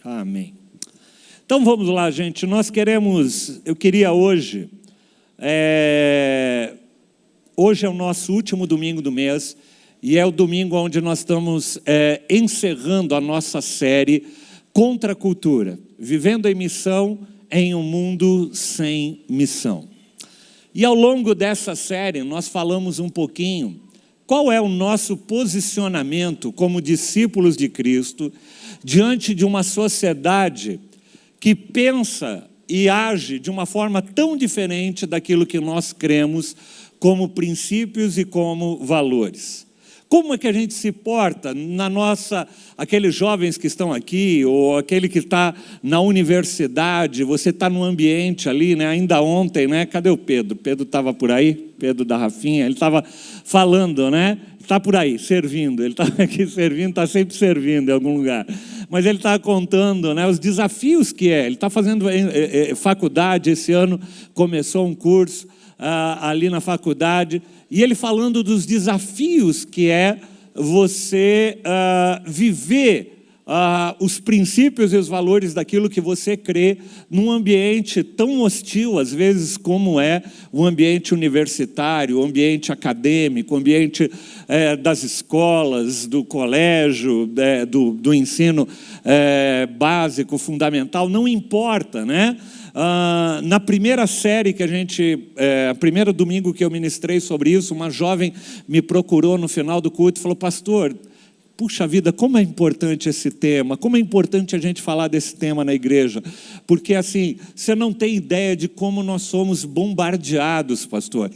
Amém. Então vamos lá, gente. Eu queria hoje... Hoje é o nosso último domingo do mês e é o domingo onde nós estamos encerrando a nossa série Contra a Cultura, vivendo em missão em um mundo sem missão. E ao longo dessa série nós falamos um pouquinho qual é o nosso posicionamento como discípulos de Cristo diante de uma sociedade que pensa e age de uma forma tão diferente daquilo que nós cremos como princípios e como valores. Como é que a gente se porta aqueles jovens que estão aqui, ou aquele que está na universidade, você está no ambiente ali, né? Ainda ontem, né? Cadê o Pedro? Pedro estava por aí, Pedro da Rafinha, ele estava falando, né? Está por aí, servindo, ele está aqui servindo, está sempre servindo em algum lugar. Mas ele está contando, né, os desafios que ele está fazendo faculdade, esse ano começou um curso ali na faculdade, e ele falando dos desafios que é você viver os princípios e os valores daquilo que você crê num ambiente tão hostil, às vezes, como é o ambiente universitário, o ambiente acadêmico, o ambiente das escolas, do colégio, do ensino básico, fundamental, não importa, né? Na primeira série que primeiro domingo que eu ministrei sobre isso, uma jovem me procurou no final do culto e falou: pastor, puxa vida, como é importante esse tema, como é importante a gente falar desse tema na igreja, porque assim, você não tem ideia de como nós somos bombardeados, pastor,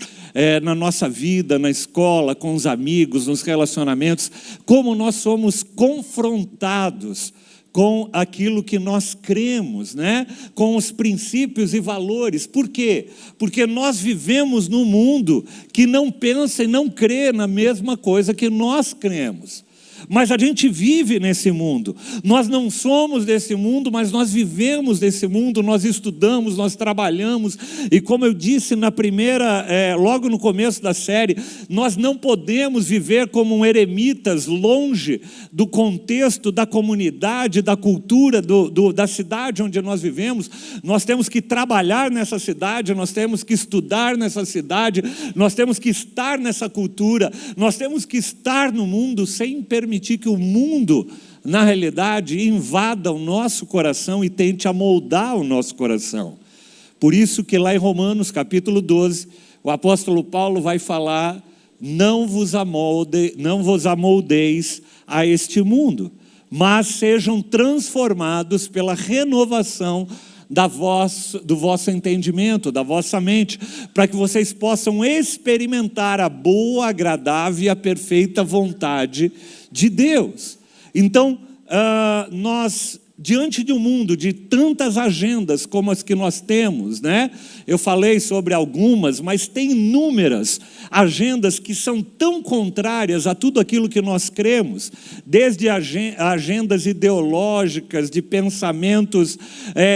na nossa vida, na escola, com os amigos, nos relacionamentos, como nós somos confrontados com aquilo que nós cremos, né? Com os princípios e valores. Por quê? Porque nós vivemos num mundo que não pensa e não crê na mesma coisa que nós cremos. Mas a gente vive nesse mundo, nós não somos desse mundo, mas nós vivemos desse mundo, nós estudamos, nós trabalhamos, e como eu disse logo no começo da série, nós não podemos viver como eremitas, longe do contexto da comunidade, da cultura, da cidade onde nós vivemos. Nós temos que trabalhar nessa cidade, nós temos que estudar nessa cidade, nós temos que estar nessa cultura, nós temos que estar no mundo sem permitir que o mundo, na realidade, invada o nosso coração e tente amoldar o nosso coração. Por isso que lá em Romanos capítulo 12, o apóstolo Paulo vai falar: não vos amoldeis a este mundo, mas sejam transformados pela renovação do vosso entendimento, da vossa mente, para que vocês possam experimentar a boa, agradável e a perfeita vontade de Deus. Então, nós, diante de um mundo de tantas agendas como as que nós temos, né? Eu falei sobre algumas, mas tem inúmeras agendas que são tão contrárias a tudo aquilo que nós cremos, desde agendas ideológicas, de pensamentos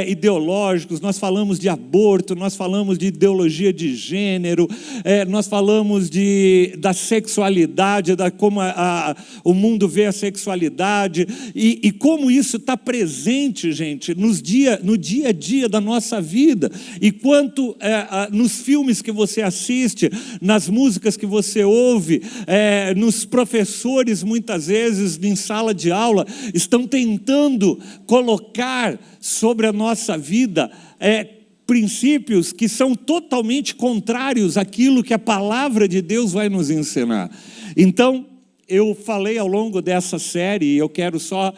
ideológicos. Nós falamos de aborto, nós falamos de ideologia de gênero, nós falamos da sexualidade, como o mundo vê a sexualidade, e como isso está presente, gente, no dia a dia da nossa vida, e quanto nos filmes que você assiste, nas músicas que você ouve, nos professores, muitas vezes, em sala de aula, estão tentando colocar sobre a nossa vida princípios que são totalmente contrários àquilo que a palavra de Deus vai nos ensinar. Então, eu falei ao longo dessa série, e eu quero só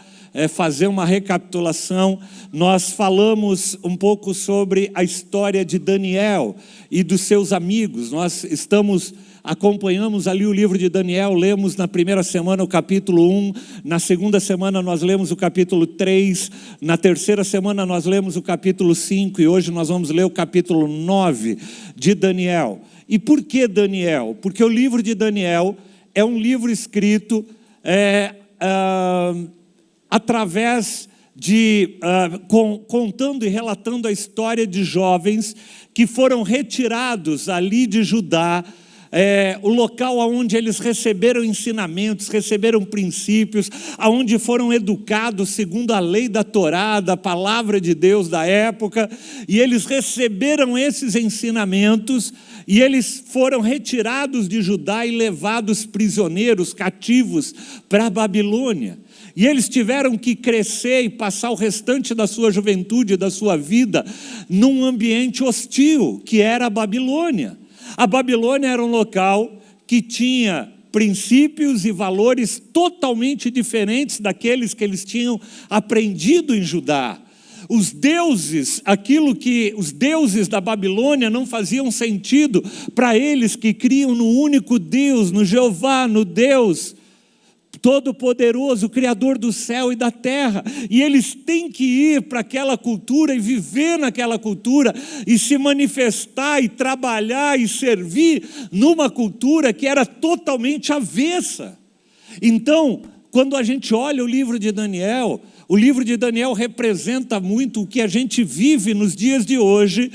fazer uma recapitulação. Nós falamos um pouco sobre a história de Daniel e dos seus amigos. Nós acompanhamos ali o livro de Daniel, lemos na primeira semana o capítulo 1, na segunda semana nós lemos o capítulo 3, na terceira semana nós lemos o capítulo 5, e hoje nós vamos ler o capítulo 9 de Daniel. E por que Daniel? Porque o livro de Daniel é um livro escrito através de contando e relatando a história de jovens que foram retirados ali de Judá o local onde eles receberam ensinamentos, receberam princípios, onde foram educados segundo a lei da Torá, da palavra de Deus da época, e eles receberam esses ensinamentos, e eles foram retirados de Judá e levados prisioneiros, cativos, para a Babilônia. E eles tiveram que crescer e passar o restante da sua juventude, da sua vida, num ambiente hostil, que era a Babilônia. A Babilônia era um local que tinha princípios e valores totalmente diferentes daqueles que eles tinham aprendido em Judá. Os deuses da Babilônia não faziam sentido para eles que criam no único Deus, no Jeová, no Deus Todo-Poderoso, Criador do céu e da terra. E eles têm que ir para aquela cultura e viver naquela cultura e se manifestar e trabalhar e servir numa cultura que era totalmente avessa. Então, quando a gente olha o livro de Daniel representa muito o que a gente vive nos dias de hoje,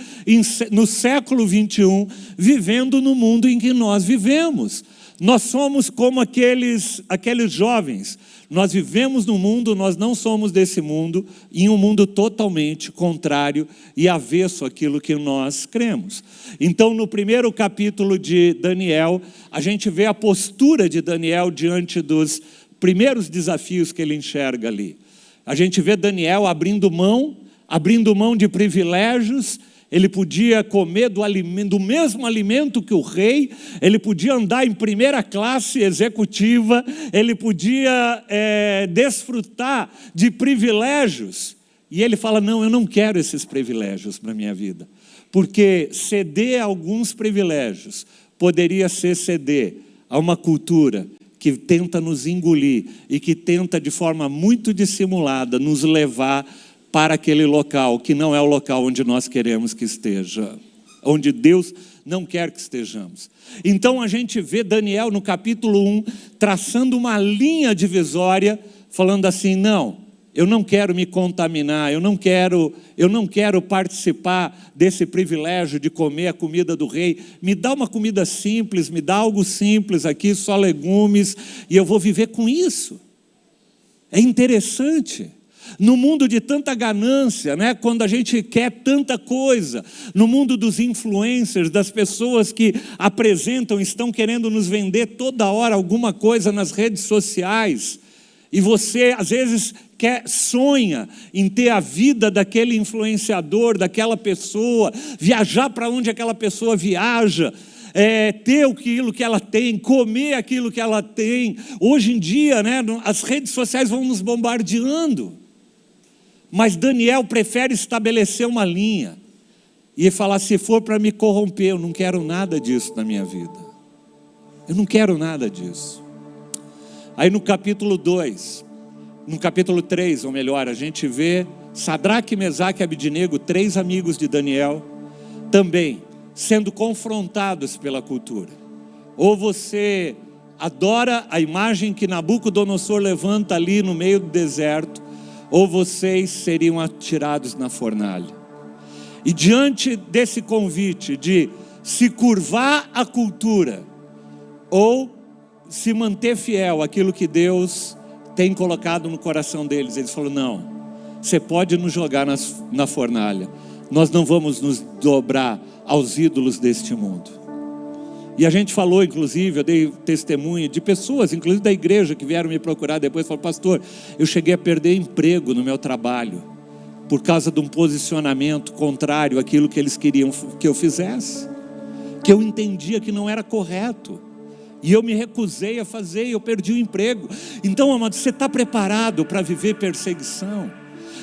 no século 21, vivendo no mundo em que nós vivemos. Nós somos como aqueles jovens. Nós vivemos no mundo, nós não somos desse mundo, em um mundo totalmente contrário e avesso àquilo que nós cremos. Então, no primeiro capítulo de Daniel, a gente vê a postura de Daniel diante dos primeiros desafios que ele enxerga ali. A gente vê Daniel abrindo mão de privilégios. Ele podia comer do mesmo alimento que o rei, ele podia andar em primeira classe executiva, ele podia desfrutar de privilégios. E ele fala, não, eu não quero esses privilégios para a minha vida. Porque ceder a alguns privilégios poderia ser ceder a uma cultura que tenta nos engolir e que tenta de forma muito dissimulada nos levar para aquele local que não é o local onde nós queremos que esteja, onde Deus não quer que estejamos. Então a gente vê Daniel no capítulo 1 traçando uma linha divisória, falando assim, não, eu não quero me contaminar, eu não quero participar desse privilégio de comer a comida do rei. Me dá uma comida simples, me dá algo simples aqui, só legumes, e eu vou viver com isso. É interessante. No mundo de tanta ganância, né? Quando a gente quer tanta coisa, no mundo dos influencers, das pessoas que apresentam, estão querendo nos vender toda hora alguma coisa nas redes sociais, e você às vezes sonha em ter a vida daquele influenciador, daquela pessoa, viajar para onde aquela pessoa viaja, ter aquilo que ela tem, comer aquilo que ela tem. Hoje em dia, né, as redes sociais vão nos bombardeando. Mas Daniel prefere estabelecer uma linha e falar, se for para me corromper, eu não quero nada disso na minha vida. Eu não quero nada disso. Aí no capítulo 3, ou melhor, a gente vê Sadraque, Mesaque e Abidnego, 3 amigos de Daniel, também sendo confrontados pela cultura. Ou você adora a imagem que Nabucodonosor levanta ali no meio do deserto, ou vocês seriam atirados na fornalha. E diante desse convite de se curvar à cultura, ou se manter fiel àquilo que Deus tem colocado no coração deles, eles falaram, não, você pode nos jogar na fornalha, nós não vamos nos dobrar aos ídolos deste mundo. E a gente falou, inclusive, eu dei testemunho de pessoas, inclusive da igreja, que vieram me procurar depois, falaram, pastor, eu cheguei a perder emprego no meu trabalho, por causa de um posicionamento contrário àquilo que eles queriam que eu fizesse, que eu entendia que não era correto, e eu me recusei a fazer, e eu perdi o emprego. Então, amado, você está preparado para viver perseguição?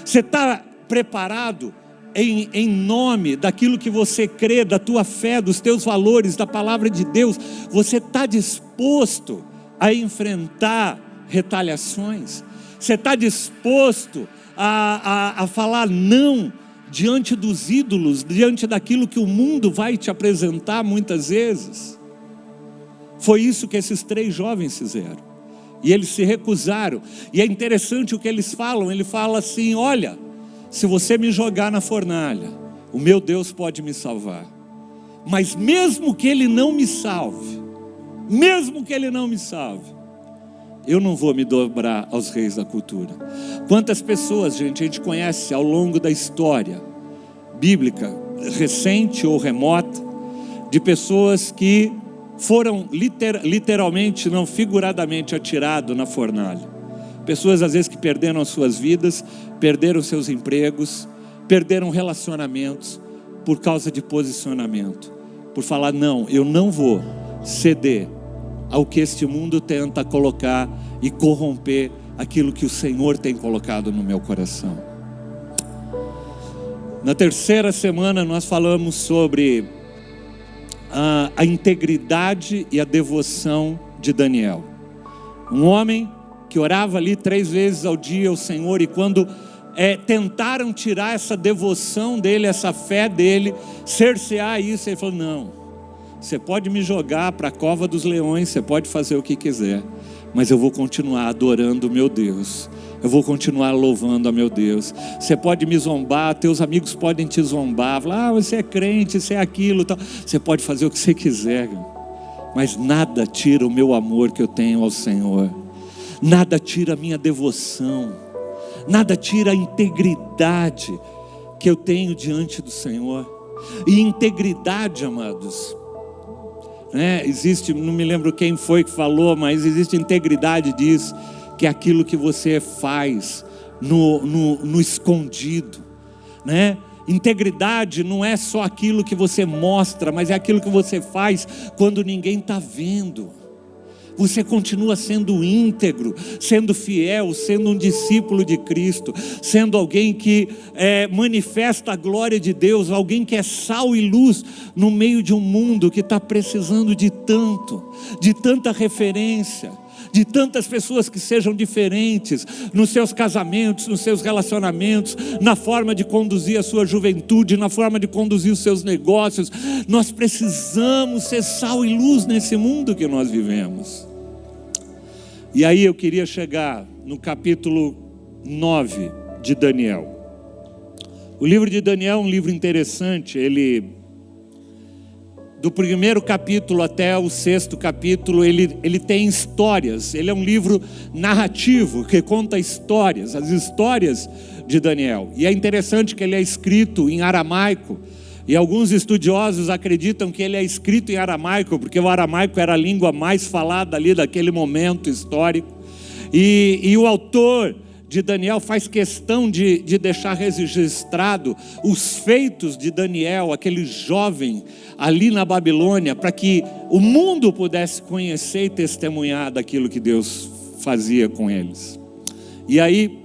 Você está preparado em nome daquilo que você crê, da tua fé, dos teus valores, da palavra de Deus? Você está disposto a enfrentar retaliações? Você está disposto a falar não diante dos ídolos, diante daquilo que o mundo vai te apresentar muitas vezes? Foi isso que esses 3 jovens fizeram, e eles se recusaram. E é interessante o que eles falam. Ele fala assim, olha, se você me jogar na fornalha, o meu Deus pode me salvar, mas mesmo que Ele não me salve, mesmo que Ele não me salve, eu não vou me dobrar aos reis da cultura. Quantas pessoas, gente, a gente conhece ao longo da história bíblica, recente ou remota, de pessoas que foram literalmente, não figuradamente, atirados na fornalha. Pessoas às vezes que perderam as suas vidas, perderam seus empregos, perderam relacionamentos por causa de posicionamento, por falar: não, eu não vou ceder ao que este mundo tenta colocar e corromper aquilo que o Senhor tem colocado no meu coração. Na terceira semana nós falamos sobre a integridade e a devoção de Daniel. Um homem que orava ali 3 vezes ao dia ao Senhor, e quando tentaram tirar essa devoção dele, essa fé dele, cercear isso, ele falou: não, você pode me jogar para a cova dos leões, você pode fazer o que quiser, mas eu vou continuar adorando o meu Deus, eu vou continuar louvando a meu Deus. Você pode me zombar, teus amigos podem te zombar, falar: você é crente, você é aquilo, tal. Você pode fazer o que você quiser, mas nada tira o meu amor que eu tenho ao Senhor, nada tira a minha devoção, nada tira a integridade que eu tenho diante do Senhor. E integridade, amados, existe, não me lembro quem foi que falou, mas existe integridade, diz que é aquilo que você faz no escondido, Integridade não é só aquilo que você mostra, mas é aquilo que você faz quando ninguém está vendo. Você continua sendo íntegro, sendo fiel, sendo um discípulo de Cristo, sendo alguém que manifesta a glória de Deus, alguém que é sal e luz no meio de um mundo que está precisando de tanta referência, de tantas pessoas que sejam diferentes nos seus casamentos, nos seus relacionamentos, na forma de conduzir a sua juventude, na forma de conduzir os seus negócios. Nós precisamos ser sal e luz nesse mundo que nós vivemos. E aí eu queria chegar no capítulo 9 de Daniel. O livro de Daniel é um livro interessante. Do primeiro capítulo até o 6º capítulo, ele tem histórias. Ele é um livro narrativo que conta histórias, as histórias de Daniel. E é interessante que ele é escrito em aramaico. E alguns estudiosos acreditam que ele é escrito em aramaico, porque o aramaico era a língua mais falada ali daquele momento histórico. E o autor de Daniel faz questão de deixar registrado os feitos de Daniel, aquele jovem ali na Babilônia, para que o mundo pudesse conhecer e testemunhar daquilo que Deus fazia com eles. E aí,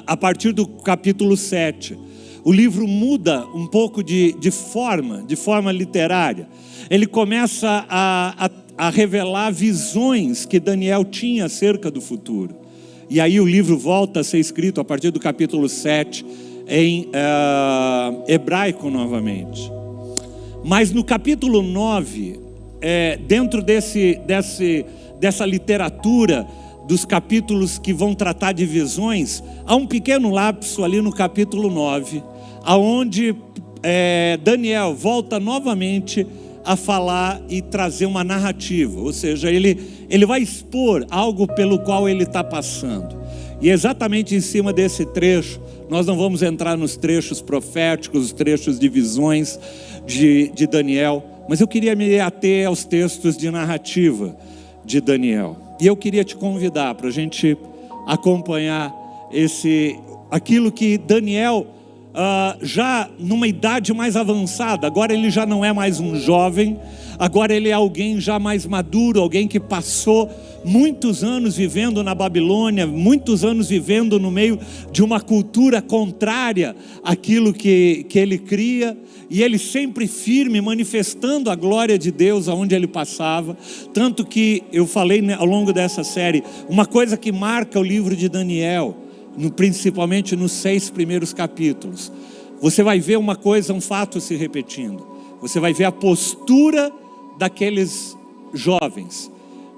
a partir do capítulo 7, o livro muda um pouco de forma literária. Ele começa a revelar visões que Daniel tinha acerca do futuro. E aí o livro volta a ser escrito a partir do capítulo 7 em hebraico novamente. Mas no capítulo 9, dentro dessa literatura dos capítulos que vão tratar de visões, há um pequeno lapso ali no capítulo 9, aonde Daniel volta novamente a falar e trazer uma narrativa, ou seja, ele vai expor algo pelo qual ele está passando. E exatamente em cima desse trecho, nós não vamos entrar nos trechos proféticos, os trechos de visões de Daniel, mas eu queria me ater aos textos de narrativa de Daniel. E eu queria te convidar para a gente acompanhar aquilo que Daniel, já numa idade mais avançada, agora ele já não é mais um jovem, agora ele é alguém já mais maduro, alguém que passou muitos anos vivendo na Babilônia, muitos anos vivendo no meio de uma cultura contrária àquilo que ele cria, e ele sempre firme, manifestando a glória de Deus aonde ele passava. Tanto que eu falei ao longo dessa série, uma coisa que marca o livro de Daniel, principalmente nos 6 primeiros capítulos, você vai ver uma coisa, um fato se repetindo. Você vai ver a postura daqueles jovens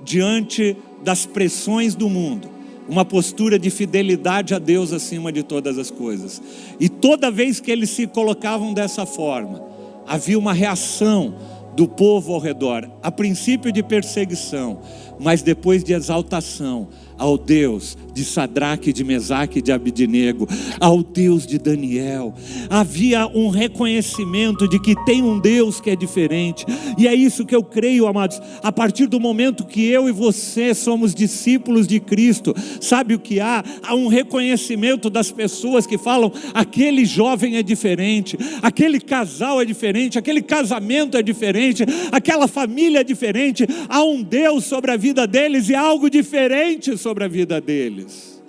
diante das pressões do mundo, uma postura de fidelidade a Deus acima de todas as coisas. E toda vez que eles se colocavam dessa forma, havia uma reação do povo ao redor, a princípio de perseguição, mas depois de exaltação, ao Deus de Sadraque, de Mesaque, de Abidnego, ao Deus de Daniel. Havia um reconhecimento de que tem um Deus que é diferente, e é isso que eu creio, amados. A partir do momento que eu e você somos discípulos de Cristo, sabe o que há? Há um reconhecimento das pessoas que falam: aquele jovem é diferente, aquele casal é diferente, aquele casamento é diferente, aquela família é diferente. Há um Deus sobre a vida deles e há algo diferente sobre a vida deles.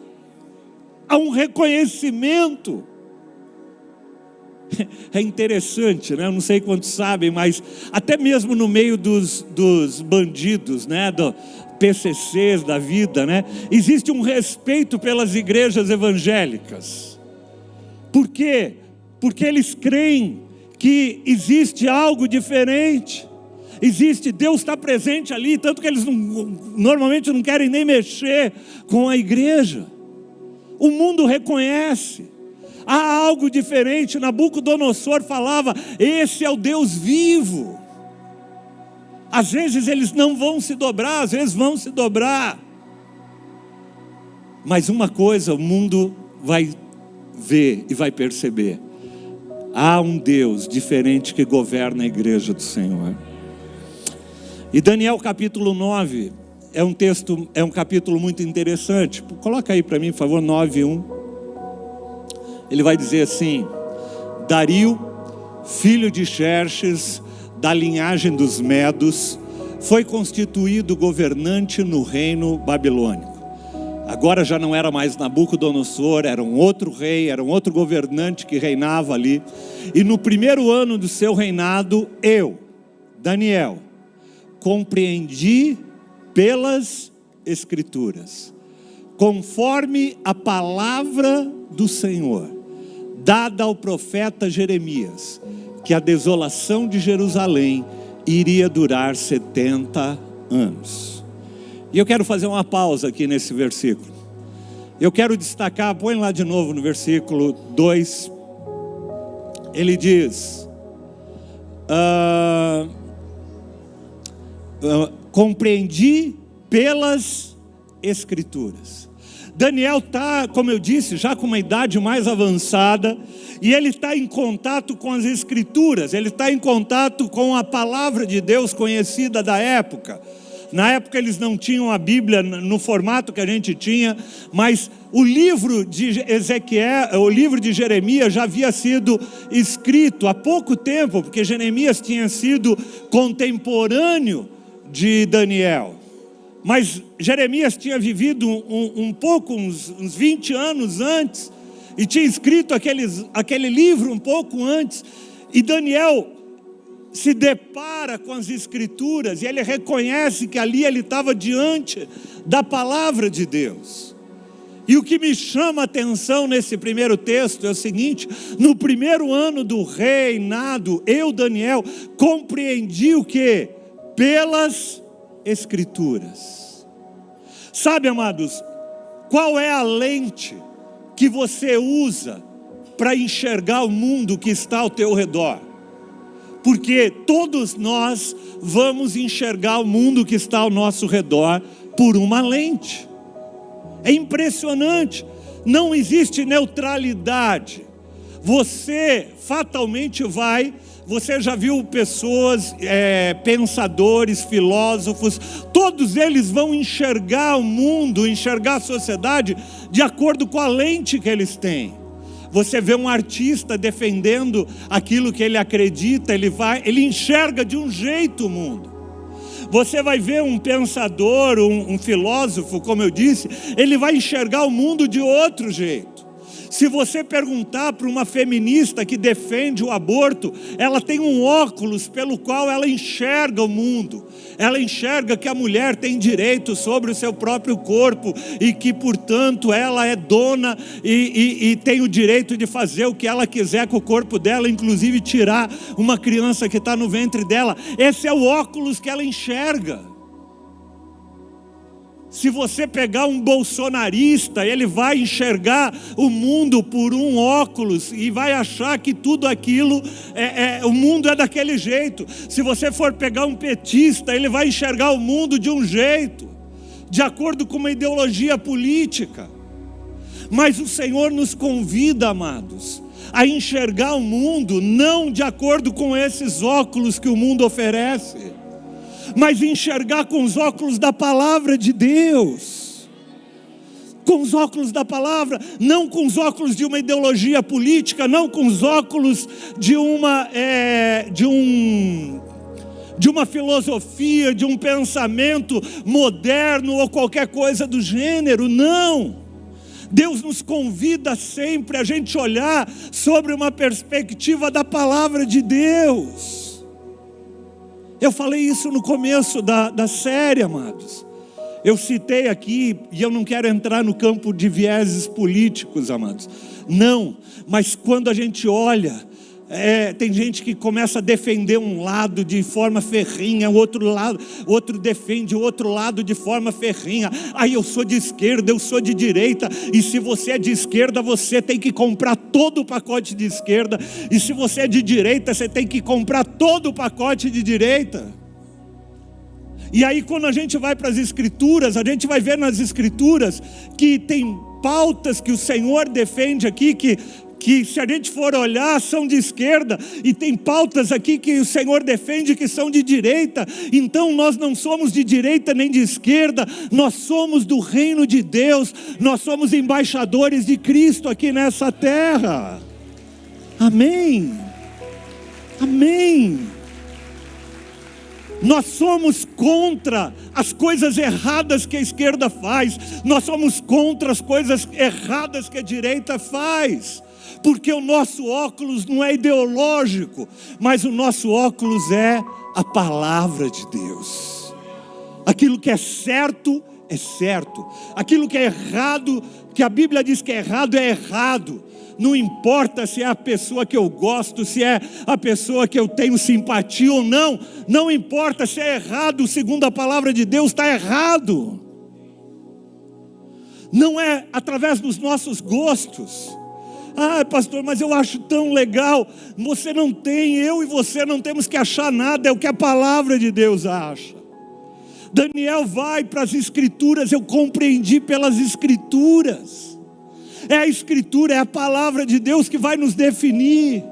Há um reconhecimento. É interessante, né? Eu não sei quantos sabem, mas até mesmo no meio dos bandidos, né? Do PCCs da vida, né? Existe um respeito pelas igrejas evangélicas. Por quê? Porque eles creem que existe algo diferente. Existe, Deus está presente ali, tanto que eles normalmente não querem nem mexer com a igreja. O mundo reconhece, há algo diferente. Nabucodonosor falava: esse é o Deus vivo. Às vezes eles não vão se dobrar, às vezes vão se dobrar. Mas uma coisa o mundo vai ver e vai perceber: há um Deus diferente que governa a igreja do Senhor. E Daniel capítulo 9 é um capítulo muito interessante. Coloca aí para mim, por favor, 9:1. Ele vai dizer assim: Dario, filho de Xerxes, da linhagem dos Medos, foi constituído governante no reino babilônico. Agora já não era mais Nabucodonosor, era um outro rei, era um outro governante que reinava ali. E no primeiro ano do seu reinado, eu, Daniel, compreendi pelas Escrituras, conforme a palavra do Senhor, dada ao profeta Jeremias, que a desolação de Jerusalém iria durar 70 anos. E eu quero fazer uma pausa aqui nesse versículo. Eu quero destacar, põe lá de novo no versículo 2, ele diz: compreendi pelas Escrituras. Daniel está, como eu disse, já com uma idade mais avançada, e ele está em contato com as Escrituras, ele está em contato com a palavra de Deus conhecida da época. Na época eles não tinham a Bíblia no formato que a gente tinha, mas o livro de Ezequiel, o livro de Jeremias já havia sido escrito há pouco tempo, porque Jeremias tinha sido contemporâneo de Daniel. Mas Jeremias tinha vivido uns 20 anos antes, e tinha escrito aquele livro um pouco antes, e Daniel se depara com as Escrituras, e ele reconhece que ali ele estava diante da palavra de Deus. E o que me chama a atenção nesse primeiro texto é o seguinte: no primeiro ano do reinado, eu, Daniel, compreendi o quê? Pelas Escrituras. Sabe, amados, qual é a lente que você usa para enxergar o mundo que está ao teu redor? Porque todos nós vamos enxergar o mundo que está ao nosso redor por uma lente. É impressionante, não existe neutralidade. Você fatalmente você já viu pessoas, pensadores, filósofos, todos eles vão enxergar o mundo, enxergar a sociedade de acordo com a lente que eles têm. Você vê um artista defendendo aquilo que ele acredita, ele enxerga de um jeito o mundo. Você vai ver um pensador, um filósofo, como eu disse, ele vai enxergar o mundo de outro jeito. Se você perguntar para uma feminista que defende o aborto, ela tem um óculos pelo qual ela enxerga o mundo. Ela enxerga que a mulher tem direito sobre o seu próprio corpo e que, portanto, ela é dona e tem o direito de fazer o que ela quiser com o corpo dela, inclusive tirar uma criança que está no ventre dela. Esse é o óculos que ela enxerga. Se você pegar um bolsonarista, ele vai enxergar o mundo por um óculos e vai achar que tudo aquilo, o mundo é daquele jeito. Se você for pegar um petista, ele vai enxergar o mundo de um jeito, de acordo com uma ideologia política. Mas o Senhor nos convida, amados, a enxergar o mundo não de acordo com esses óculos que o mundo oferece, mas enxergar com os óculos da palavra de Deus, com os óculos da palavra, não com os óculos de uma ideologia política, não com os óculos de uma filosofia, de um pensamento moderno ou qualquer coisa do gênero, não. Deus nos convida sempre a gente olhar sobre uma perspectiva da palavra de Deus. Eu falei isso no começo da série, amados. Eu citei aqui, e eu não quero entrar no campo de vieses políticos, amados. Não, mas quando a gente olha, tem gente que começa a defender um lado de forma ferrinha, outro defende o outro lado de forma ferrinha. Aí eu sou de esquerda, eu sou de direita, e se você é de esquerda, você tem que comprar todo o pacote de esquerda, e se você é de direita, você tem que comprar todo o pacote de direita. E aí quando a gente vai para as Escrituras, a gente vai ver nas Escrituras que tem pautas que o Senhor defende aqui, que se a gente for olhar, são de esquerda, e tem pautas aqui que o Senhor defende que são de direita. Então nós não somos de direita nem de esquerda, nós somos do reino de Deus, nós somos embaixadores de Cristo aqui nessa terra. Amém, amém. Nós somos contra as coisas erradas que a esquerda faz, nós somos contra as coisas erradas que a direita faz, porque o nosso óculos não é ideológico, mas o nosso óculos é a palavra de Deus. Aquilo que é certo, aquilo que é errado, que a Bíblia diz que é errado. Não importa se é a pessoa que eu gosto, se é a pessoa que eu tenho simpatia ou não, não importa se é errado, segundo a palavra de Deus, está errado. Não é através dos nossos gostos. Ah, pastor, mas eu acho tão legal. Você não tem, eu e você não temos que achar nada, é o que a palavra de Deus acha. Daniel vai para as Escrituras, eu compreendi pelas Escrituras. É a Escritura, é a palavra de Deus que vai nos definir.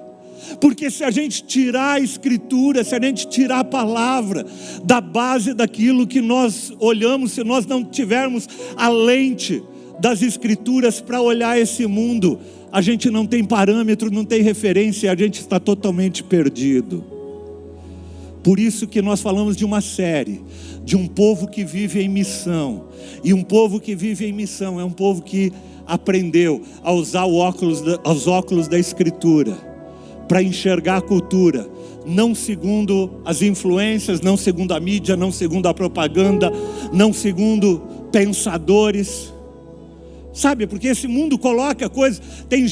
Porque se a gente tirar a Escritura, se a gente tirar a palavra da base daquilo que nós olhamos, se nós não tivermos a lente das Escrituras para olhar esse mundo, a gente não tem parâmetro, não tem referência, a gente está totalmente perdido. Por isso que nós falamos de uma série, de um povo que vive em missão. E um povo que vive em missão é um povo que aprendeu a usar os óculos da Escritura para enxergar a cultura, não segundo as influências, não segundo a mídia, não segundo a propaganda, não segundo pensadores. Sabe, porque esse mundo coloca coisas. Tem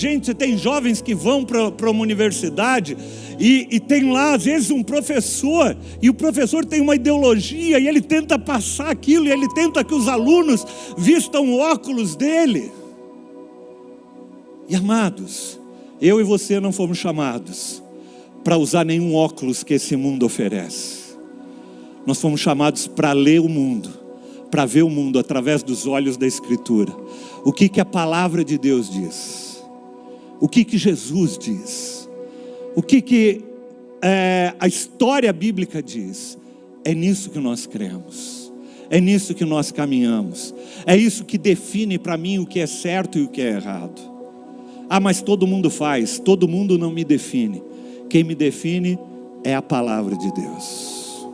jovens que vão para uma universidade e tem lá às vezes um professor, e o professor tem uma ideologia e ele tenta passar aquilo, e ele tenta que os alunos vistam o óculos dele. E amados, eu e você não fomos chamados para usar nenhum óculos que esse mundo oferece. Nós fomos chamados para ler o mundo, para ver o mundo através dos olhos da Escritura. O que a palavra de Deus diz? O que Jesus diz? O que a história bíblica diz? É nisso que nós cremos. É nisso que nós caminhamos. É isso que define para mim o que é certo e o que é errado. Ah, mas todo mundo faz. Todo mundo não me define. Quem me define é a palavra de Deus.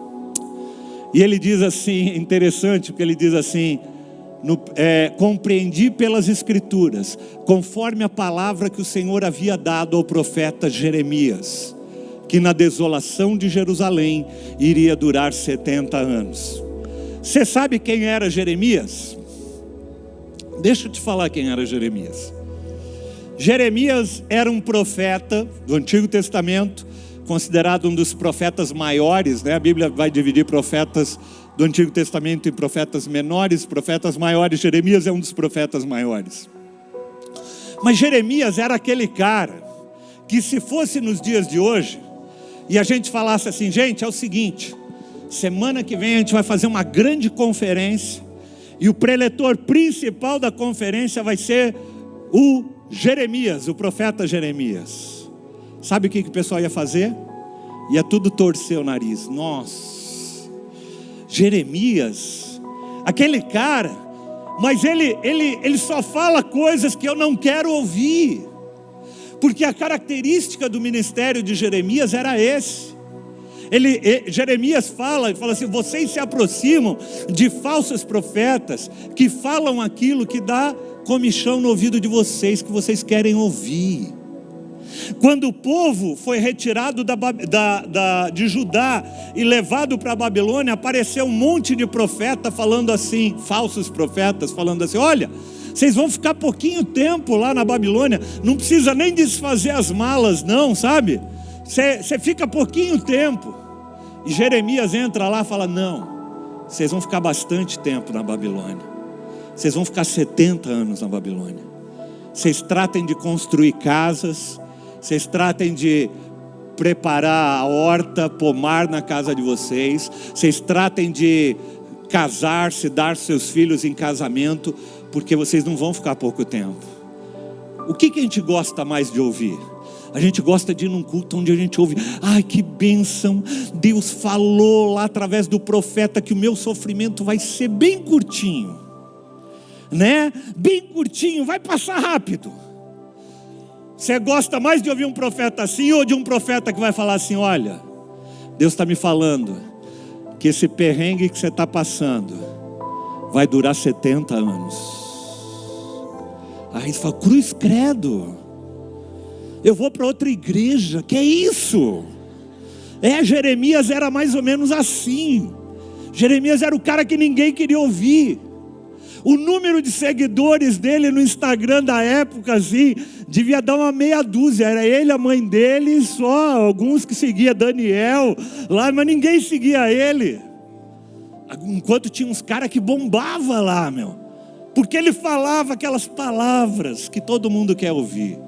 E ele diz assim, interessante, porque ele diz assim: compreendi pelas Escrituras, conforme a palavra que o Senhor havia dado ao profeta Jeremias, que na desolação de Jerusalém iria durar 70 anos. Você sabe quem era Jeremias? Deixa eu te falar quem era Jeremias. Jeremias era um profeta do Antigo Testamento, considerado um dos profetas maiores, né? A Bíblia vai dividir profetas do Antigo Testamento tem profetas menores, profetas maiores. Jeremias é um dos profetas maiores. Mas Jeremias era aquele cara que, se fosse nos dias de hoje, e a gente falasse assim: gente, é o seguinte, semana que vem a gente vai fazer uma grande conferência, e o preletor principal da conferência vai ser o Jeremias, o profeta Jeremias. Sabe o que o pessoal ia fazer? Ia tudo torcer o nariz. Nossa, Jeremias, aquele cara, mas ele só fala coisas que eu não quero ouvir. Porque a característica do ministério de Jeremias era esse. Jeremias fala assim: vocês se aproximam de falsos profetas que falam aquilo que dá comichão no ouvido de vocês, que vocês querem ouvir. Quando o povo foi retirado de Judá e levado para a Babilônia, apareceu um monte de profeta falando assim, falsos profetas falando assim: olha, vocês vão ficar pouquinho tempo lá na Babilônia, não precisa nem desfazer as malas não, sabe? Você fica pouquinho tempo. E Jeremias entra lá e fala: não, vocês vão ficar bastante tempo na Babilônia. Vocês vão ficar 70 anos na Babilônia. Vocês tratem de construir casas, vocês tratem de preparar a horta, pomar na casa de vocês, vocês tratem de casar-se, dar seus filhos em casamento, porque vocês não vão ficar pouco tempo. O que a gente gosta mais de ouvir? A gente gosta de ir num culto onde a gente ouve: ai, que bênção, Deus falou lá através do profeta que o meu sofrimento vai ser bem curtinho, né? Bem curtinho, vai passar rápido. Você gosta mais de ouvir um profeta assim, ou de um profeta que vai falar assim: olha, Deus está me falando que esse perrengue que você está passando vai durar 70 anos. Aí você fala: cruz credo, eu vou para outra igreja, que é isso? Jeremias era mais ou menos assim. Jeremias era o cara que ninguém queria ouvir. O número de seguidores dele no Instagram da época, assim, devia dar uma meia dúzia. Era ele, a mãe dele, só alguns que seguiam Daniel lá, mas ninguém seguia ele. Enquanto tinha uns caras que bombavam lá, porque ele falava aquelas palavras que todo mundo quer ouvir.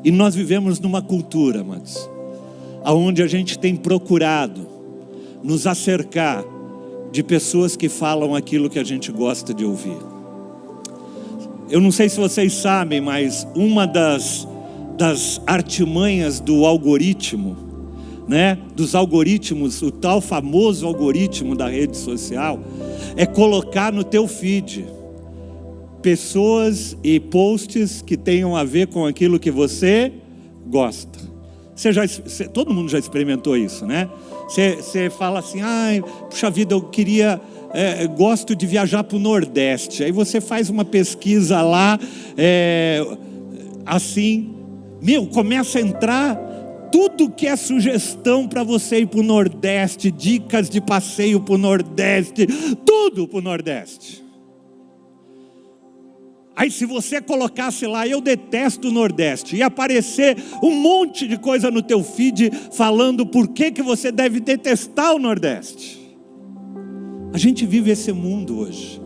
E nós vivemos numa cultura, amados, onde a gente tem procurado nos acercar de pessoas que falam aquilo que a gente gosta de ouvir. Eu não sei se vocês sabem, mas uma das artimanhas do algoritmo, né, dos algoritmos, o tal famoso algoritmo da rede social, é colocar no teu feed pessoas e posts que tenham a ver com aquilo que você gosta. Todo mundo já experimentou isso, né? Você fala assim: ai, puxa vida, eu gosto de viajar para o Nordeste. Aí você faz uma pesquisa lá, assim, começa a entrar tudo que é sugestão para você ir para o Nordeste, dicas de passeio para o Nordeste, tudo para o Nordeste. Aí se você colocasse lá: eu detesto o Nordeste, ia aparecer um monte de coisa no teu feed falando por que você deve detestar o Nordeste. A gente vive esse mundo hoje,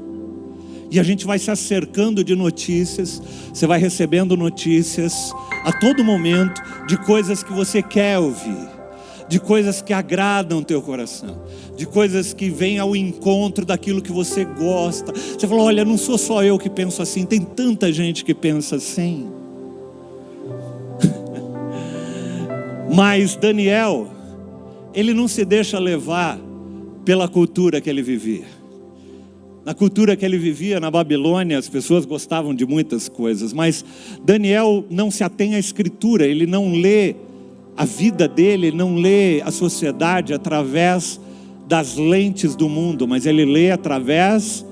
e a gente vai se acercando de notícias. Você vai recebendo notícias a todo momento de coisas que você quer ouvir, de coisas que agradam o teu coração, de coisas que vêm ao encontro daquilo que você gosta. Você fala: olha, não sou só eu que penso assim, tem tanta gente que pensa assim. Mas Daniel, ele não se deixa levar pela cultura que ele vivia. Na cultura que ele vivia na Babilônia, as pessoas gostavam de muitas coisas, mas Daniel não se atém à escritura, ele não lê a vida dele, não lê a sociedade através das lentes do mundo, mas ele lê através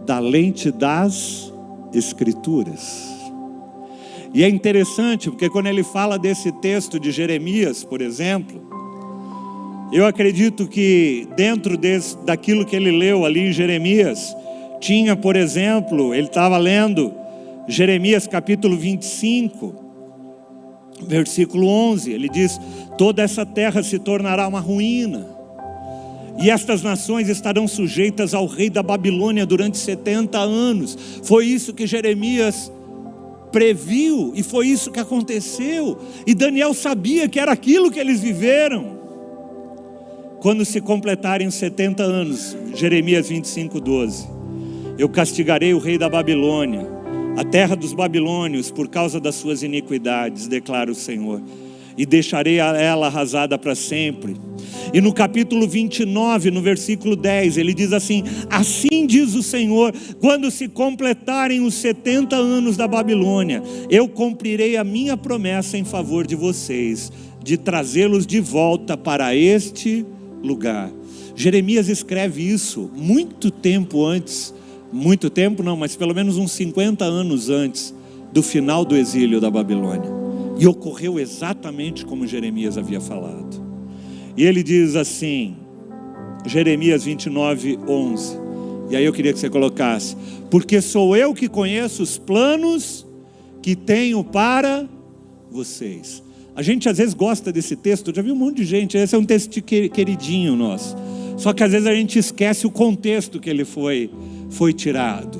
da lente das escrituras. E é interessante, porque quando ele fala desse texto de Jeremias, por exemplo, eu acredito que dentro daquilo que ele leu ali em Jeremias, tinha, por exemplo, ele estava lendo Jeremias capítulo 25, versículo 11, ele diz: toda essa terra se tornará uma ruína. E estas nações estarão sujeitas ao rei da Babilônia durante 70 anos. Foi isso que Jeremias previu e foi isso que aconteceu. E Daniel sabia que era aquilo que eles viveram. Quando se completarem os 70 anos, Jeremias 25:12, eu castigarei o rei da Babilônia, a terra dos babilônios, por causa das suas iniquidades, declara o Senhor, e deixarei ela arrasada para sempre. E no capítulo 29, no versículo 10, ele diz assim: assim diz o Senhor, quando se completarem os 70 anos da Babilônia, eu cumprirei a minha promessa em favor de vocês, de trazê-los de volta para este lugar. Jeremias escreve isso muito tempo antes, muito tempo não, mas pelo menos uns 50 anos antes do final do exílio da Babilônia. E ocorreu exatamente como Jeremias havia falado. E ele diz assim, Jeremias 29:11, e aí eu queria que você colocasse: porque sou eu que conheço os planos que tenho para vocês. A gente às vezes gosta desse texto, eu já vi um monte de gente, esse é um texto queridinho nosso, só que às vezes a gente esquece o contexto que ele foi tirado.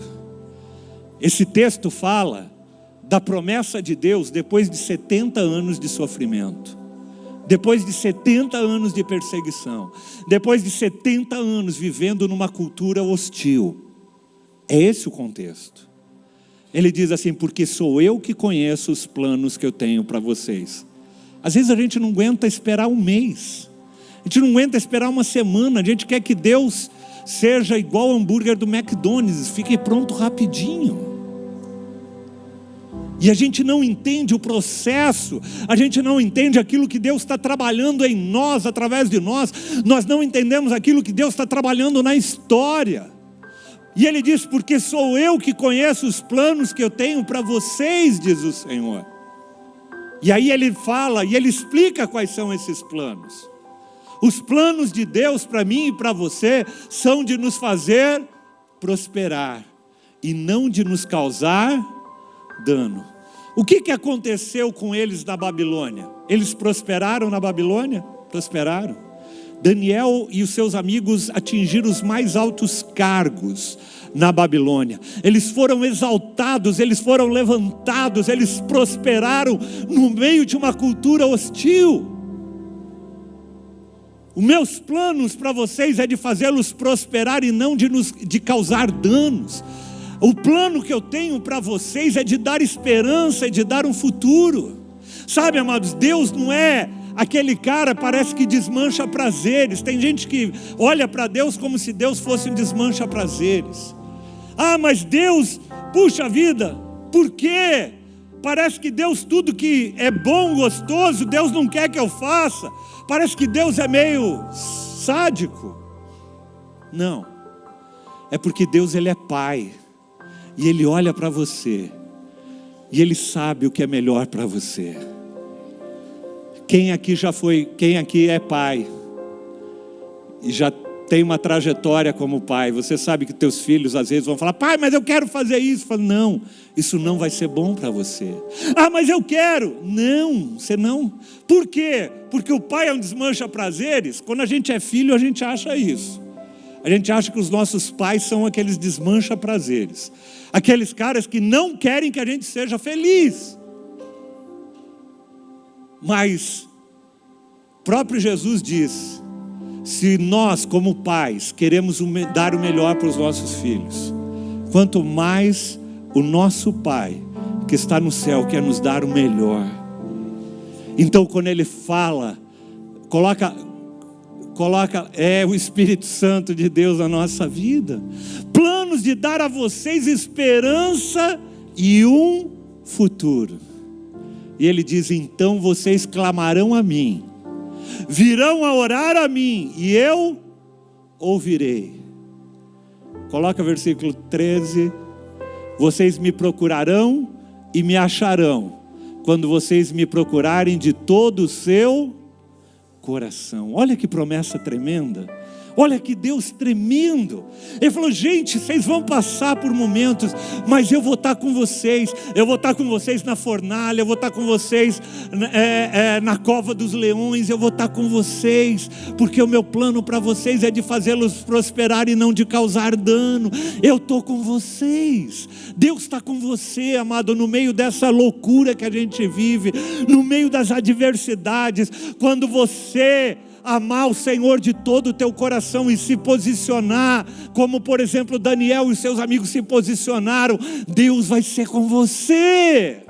Esse texto fala da promessa de Deus depois de 70 anos de sofrimento. Depois de 70 anos de perseguição, depois de 70 anos vivendo numa cultura hostil. É esse o contexto. Ele diz assim: porque sou eu que conheço os planos que eu tenho para vocês. Às vezes a gente não aguenta esperar um mês, a gente não aguenta esperar uma semana, a gente quer que Deus seja igual ao hambúrguer do McDonald's, fique pronto rapidinho. E a gente não entende o processo, a gente não entende aquilo que Deus está trabalhando em nós, através de nós. Nós não entendemos aquilo que Deus está trabalhando na história. E ele diz: porque sou eu que conheço os planos que eu tenho para vocês, diz o Senhor. E aí ele fala, e ele explica quais são esses planos. Os planos de Deus para mim e para você são de nos fazer prosperar e não de nos causar dano. O que aconteceu com eles na Babilônia? Eles prosperaram na Babilônia? Prosperaram. Daniel e os seus amigos atingiram os mais altos cargos na Babilônia. Eles foram exaltados, eles foram levantados, eles prosperaram no meio de uma cultura hostil. Os meus planos para vocês é de fazê-los prosperar e não de causar danos. O plano que eu tenho para vocês é de dar esperança e de dar um futuro. Sabe, amados, Deus não é aquele cara, parece que desmancha prazeres. Tem gente que olha para Deus como se Deus fosse um desmancha prazeres. Ah, mas Deus, puxa vida, por quê? Parece que Deus, tudo que é bom, gostoso, Deus não quer que eu faça. Parece que Deus é meio sádico. Não, é porque Deus, Ele é Pai. E Ele olha para você, e Ele sabe o que é melhor para você. Quem aqui é pai, e já tem uma trajetória como pai, você sabe que teus filhos às vezes vão falar: pai, mas eu quero fazer isso. Fala: não, isso não vai ser bom para você. Ah, mas eu quero. Não, você não. Por quê? Porque o pai é um desmancha prazeres. Quando a gente é filho, a gente acha isso. A gente acha que os nossos pais são aqueles desmancha prazeres, aqueles caras que não querem que a gente seja feliz. Mas próprio Jesus diz: se nós como pais queremos dar o melhor para os nossos filhos, quanto mais o nosso Pai que está no céu quer nos dar o melhor. Então quando Ele fala, coloca o Espírito Santo de Deus na nossa vida, planos de dar a vocês esperança e um futuro. E Ele diz: então vocês clamarão a mim, virão a orar a mim, e eu ouvirei. Coloca o versículo 13: vocês me procurarão e me acharão, quando vocês me procurarem de todo o seu coração. Olha que promessa tremenda. Olha que Deus tremendo. Ele falou: gente, vocês vão passar por momentos, mas eu vou estar com vocês. Eu vou estar com vocês na fornalha, eu vou estar com vocês na cova dos leões, eu vou estar com vocês, porque o meu plano para vocês é de fazê-los prosperar e não de causar dano. Eu estou com vocês. Deus está com você, amado, no meio dessa loucura que a gente vive, no meio das adversidades. Quando você amar o Senhor de todo o teu coração e se posicionar, como por exemplo Daniel e seus amigos se posicionaram, Deus vai ser com você.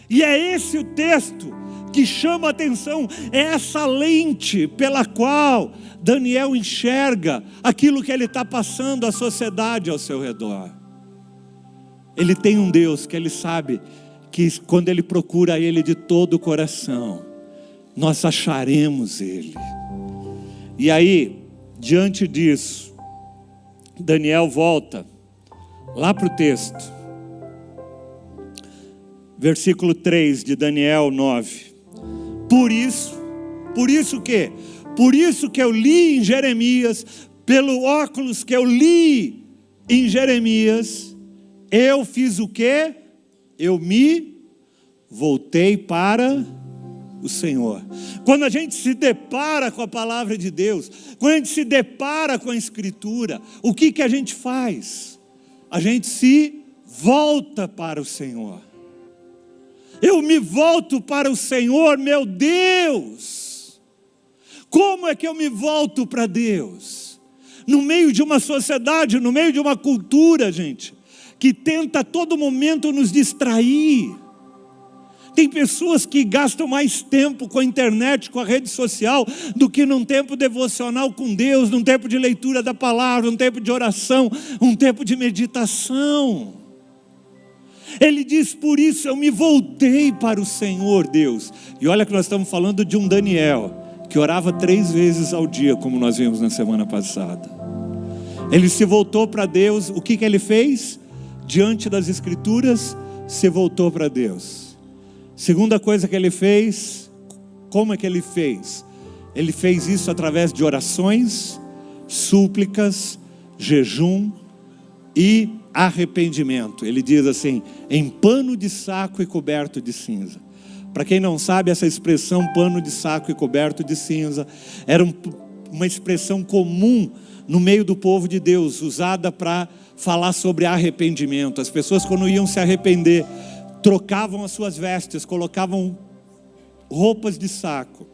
E é esse o texto que chama a atenção, é essa lente pela qual Daniel enxerga aquilo que ele está passando, a sociedade ao seu redor. Ele tem um Deus que ele sabe que quando ele procura Ele de todo o coração, nós acharemos Ele. E aí, diante disso, Daniel volta lá para o texto, versículo 3 de Daniel 9. Por isso o quê? Por isso que eu li em Jeremias, pelo óculos que eu li em Jeremias, eu fiz o quê? Eu me voltei para o Senhor. Quando a gente se depara com a palavra de Deus, quando a gente se depara com a Escritura, o que a gente faz? A gente se volta para o Senhor. Eu me volto para o Senhor, meu Deus. Como é que eu me volto para Deus? No meio de uma sociedade, no meio de uma cultura, gente, que tenta a todo momento nos distrair. Tem pessoas que gastam mais tempo com a internet, com a rede social, do que num tempo devocional com Deus, num tempo de leitura da palavra, um tempo de oração, um tempo de meditação. Ele diz: por isso eu me voltei para o Senhor Deus. E olha que nós estamos falando de um Daniel, que orava 3 vezes ao dia, como nós vimos na semana passada. Ele se voltou para Deus. O que ele fez? Diante das Escrituras, se voltou para Deus. Segunda coisa que ele fez, como é que ele fez? Ele fez isso através de orações, súplicas, jejum e arrependimento. Ele diz assim: em pano de saco e coberto de cinza. Para quem não sabe, essa expressão pano de saco e coberto de cinza era uma expressão comum no meio do povo de Deus, usada para falar sobre arrependimento. As pessoas, quando iam se arrepender, trocavam as suas vestes, colocavam roupas de saco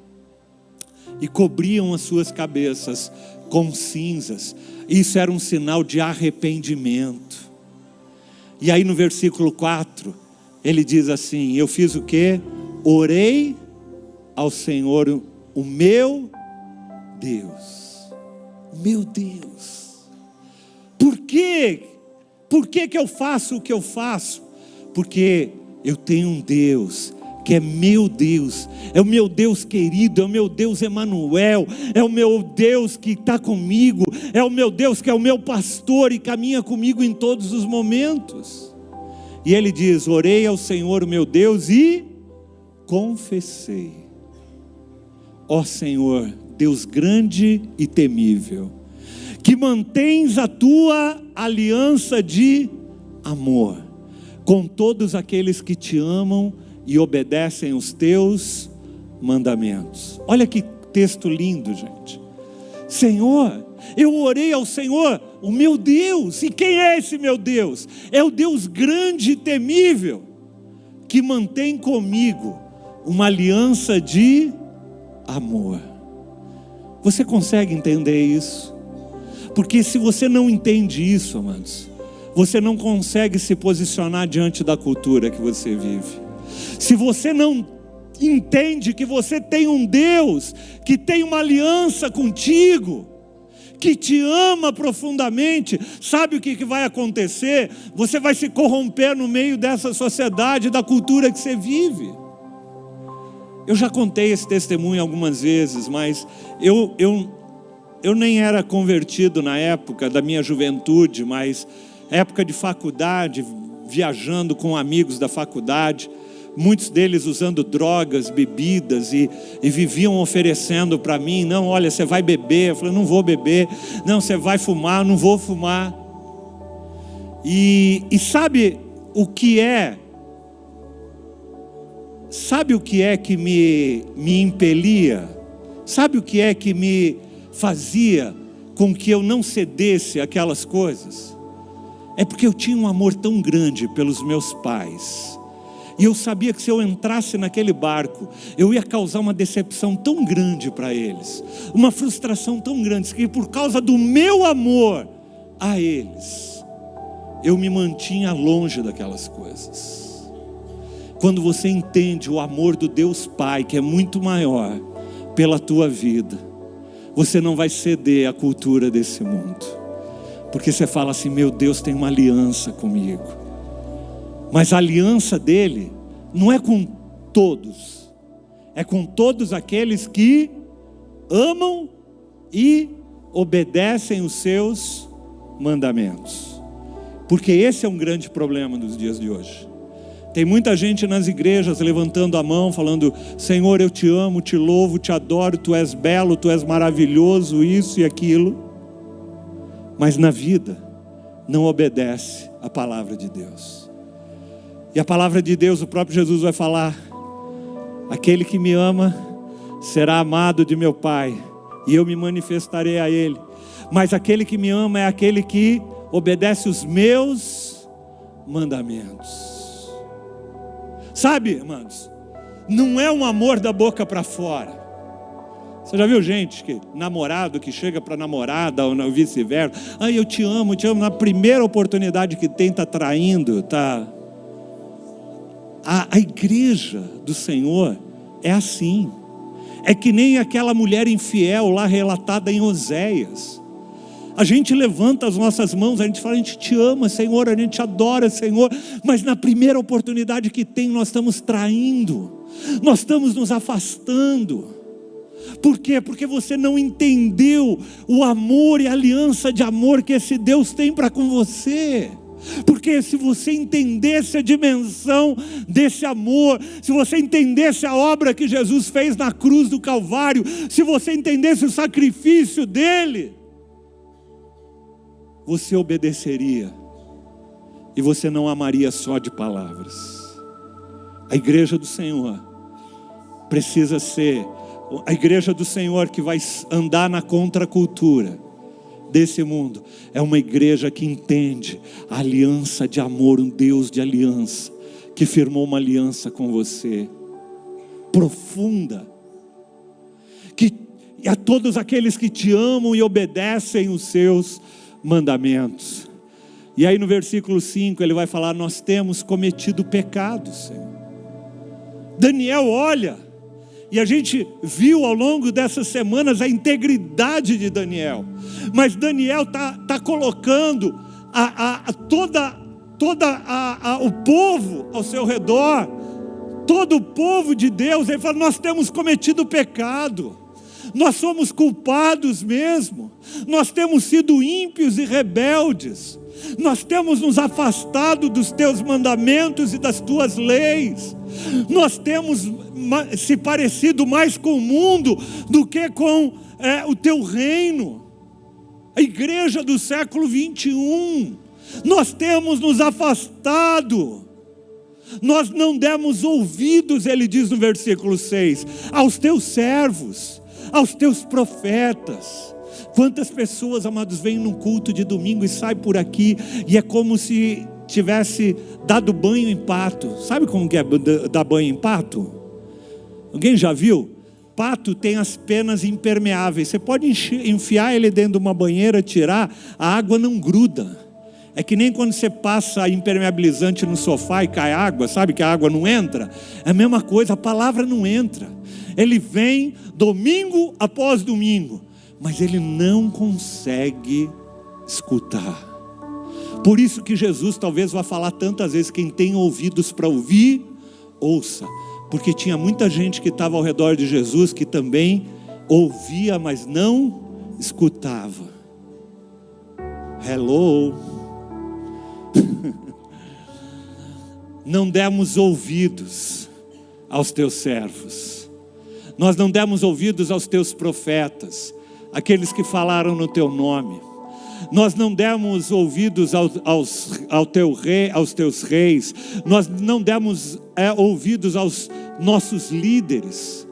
e cobriam as suas cabeças com cinzas. Isso era um sinal de arrependimento. E aí no versículo 4, ele diz assim: eu fiz o quê? Orei ao Senhor, o meu Deus. Meu Deus. Por quê? Por que eu faço o que eu faço? Porque eu tenho um Deus que é meu Deus, é o meu Deus querido, é o meu Deus Emanuel, é o meu Deus que está comigo, é o meu Deus que é o meu pastor e caminha comigo em todos os momentos. E ele diz: orei ao Senhor, o meu Deus, e confessei: ó Senhor, Deus grande e temível, que mantens a tua aliança de amor com todos aqueles que te amam e obedecem os teus mandamentos. Olha que texto lindo, gente. Senhor, eu orei ao Senhor, o meu Deus. E quem é esse meu Deus? É o Deus grande e temível, que mantém comigo uma aliança de amor. Você consegue entender isso? Porque se você não entende isso, amados, você não consegue se posicionar diante da cultura que você vive. Se você não entende que você tem um Deus que tem uma aliança contigo, que te ama profundamente, sabe o que vai acontecer? Você vai se corromper no meio dessa sociedade, da cultura que você vive. Eu já contei esse testemunho algumas vezes, mas eu nem era convertido na época da minha juventude, mas época de faculdade, viajando com amigos da faculdade, muitos deles usando drogas, bebidas, e viviam oferecendo para mim: não, olha, você vai beber. Eu falei: não vou beber. Não, você vai fumar. Não vou fumar. E sabe o que é? Sabe o que é que me impelia? Sabe o que é que me fazia com que eu não cedesse aquelas coisas? É porque eu tinha um amor tão grande pelos meus pais. E eu sabia que se eu entrasse naquele barco, eu ia causar uma decepção tão grande para eles, uma frustração tão grande, que por causa do meu amor a eles, eu me mantinha longe daquelas coisas. Quando você entende o amor do Deus Pai, que é muito maior pela tua vida, você não vai ceder à cultura desse mundo, porque você fala assim: meu Deus tem uma aliança comigo. Mas a aliança dele não é com todos, é com todos aqueles que amam e obedecem os seus mandamentos. Porque esse é um grande problema nos dias de hoje. Tem muita gente nas igrejas levantando a mão, falando: Senhor, eu te amo, te louvo, te adoro, tu és belo, tu és maravilhoso, isso e aquilo. Mas na vida não obedece a palavra de Deus. E a palavra de Deus, o próprio Jesus vai falar: aquele que me ama será amado de meu Pai, e eu me manifestarei a ele. Mas aquele que me ama é aquele que obedece os meus mandamentos. Sabe, irmãos, não é um amor da boca para fora. Você já viu gente, namorado que chega para namorada ou vice-versa: ai, eu te amo, na primeira oportunidade que tem, está traindo, está... A igreja do Senhor é assim. É que nem aquela mulher infiel lá relatada em Oséias. A gente levanta as nossas mãos, a gente fala: a gente te ama, Senhor, a gente te adora, Senhor. Mas na primeira oportunidade que tem, nós estamos traindo, nós estamos nos afastando. Por quê? Porque você não entendeu o amor e a aliança de amor que esse Deus tem para com você. Porque se você entendesse a dimensão desse amor, se você entendesse a obra que Jesus fez na cruz do Calvário, se você entendesse o sacrifício dele, você obedeceria, e você não amaria só de palavras. A igreja do Senhor precisa ser a igreja do Senhor que vai andar na contracultura desse mundo. É uma igreja que entende a aliança de amor, um Deus de aliança, que firmou uma aliança com você, profunda, e a todos aqueles que te amam e obedecem os seus mandamentos. E aí no versículo 5 ele vai falar: nós temos cometido pecados, Senhor. Daniel olha, e a gente viu ao longo dessas semanas a integridade de Daniel. Mas Daniel está colocando o povo ao seu redor, todo o povo de Deus. Ele fala: nós temos cometido pecado, nós somos culpados mesmo, nós temos sido ímpios e rebeldes, nós temos nos afastado dos teus mandamentos e das tuas leis, nós temos se parecido mais com o mundo do que com o teu reino. A igreja do século 21, nós temos nos afastado, nós não demos ouvidos, ele diz no versículo 6, aos teus servos, aos teus profetas. Quantas pessoas, amados, vêm num culto de domingo e saem por aqui, e é como se tivesse dado banho em pato. Sabe como que é dar banho em pato? Alguém já viu? Pato tem as penas impermeáveis. Você pode enfiar ele dentro de uma banheira, tirar, a água não gruda. É que nem quando você passa impermeabilizante no sofá e cai água, sabe que a água não entra? É a mesma coisa, a palavra não entra. Ele vem domingo após domingo, mas ele não consegue escutar. Por isso que Jesus talvez vá falar tantas vezes: quem tem ouvidos para ouvir, ouça. Porque tinha muita gente que estava ao redor de Jesus que também ouvia, mas não escutava. Hello. não demos ouvidos aos teus servos. Nós não demos ouvidos aos teus profetas, aqueles que falaram no teu nome. Nós não demos ouvidos aos teus reis. Nós não demos ouvidos aos nossos líderes,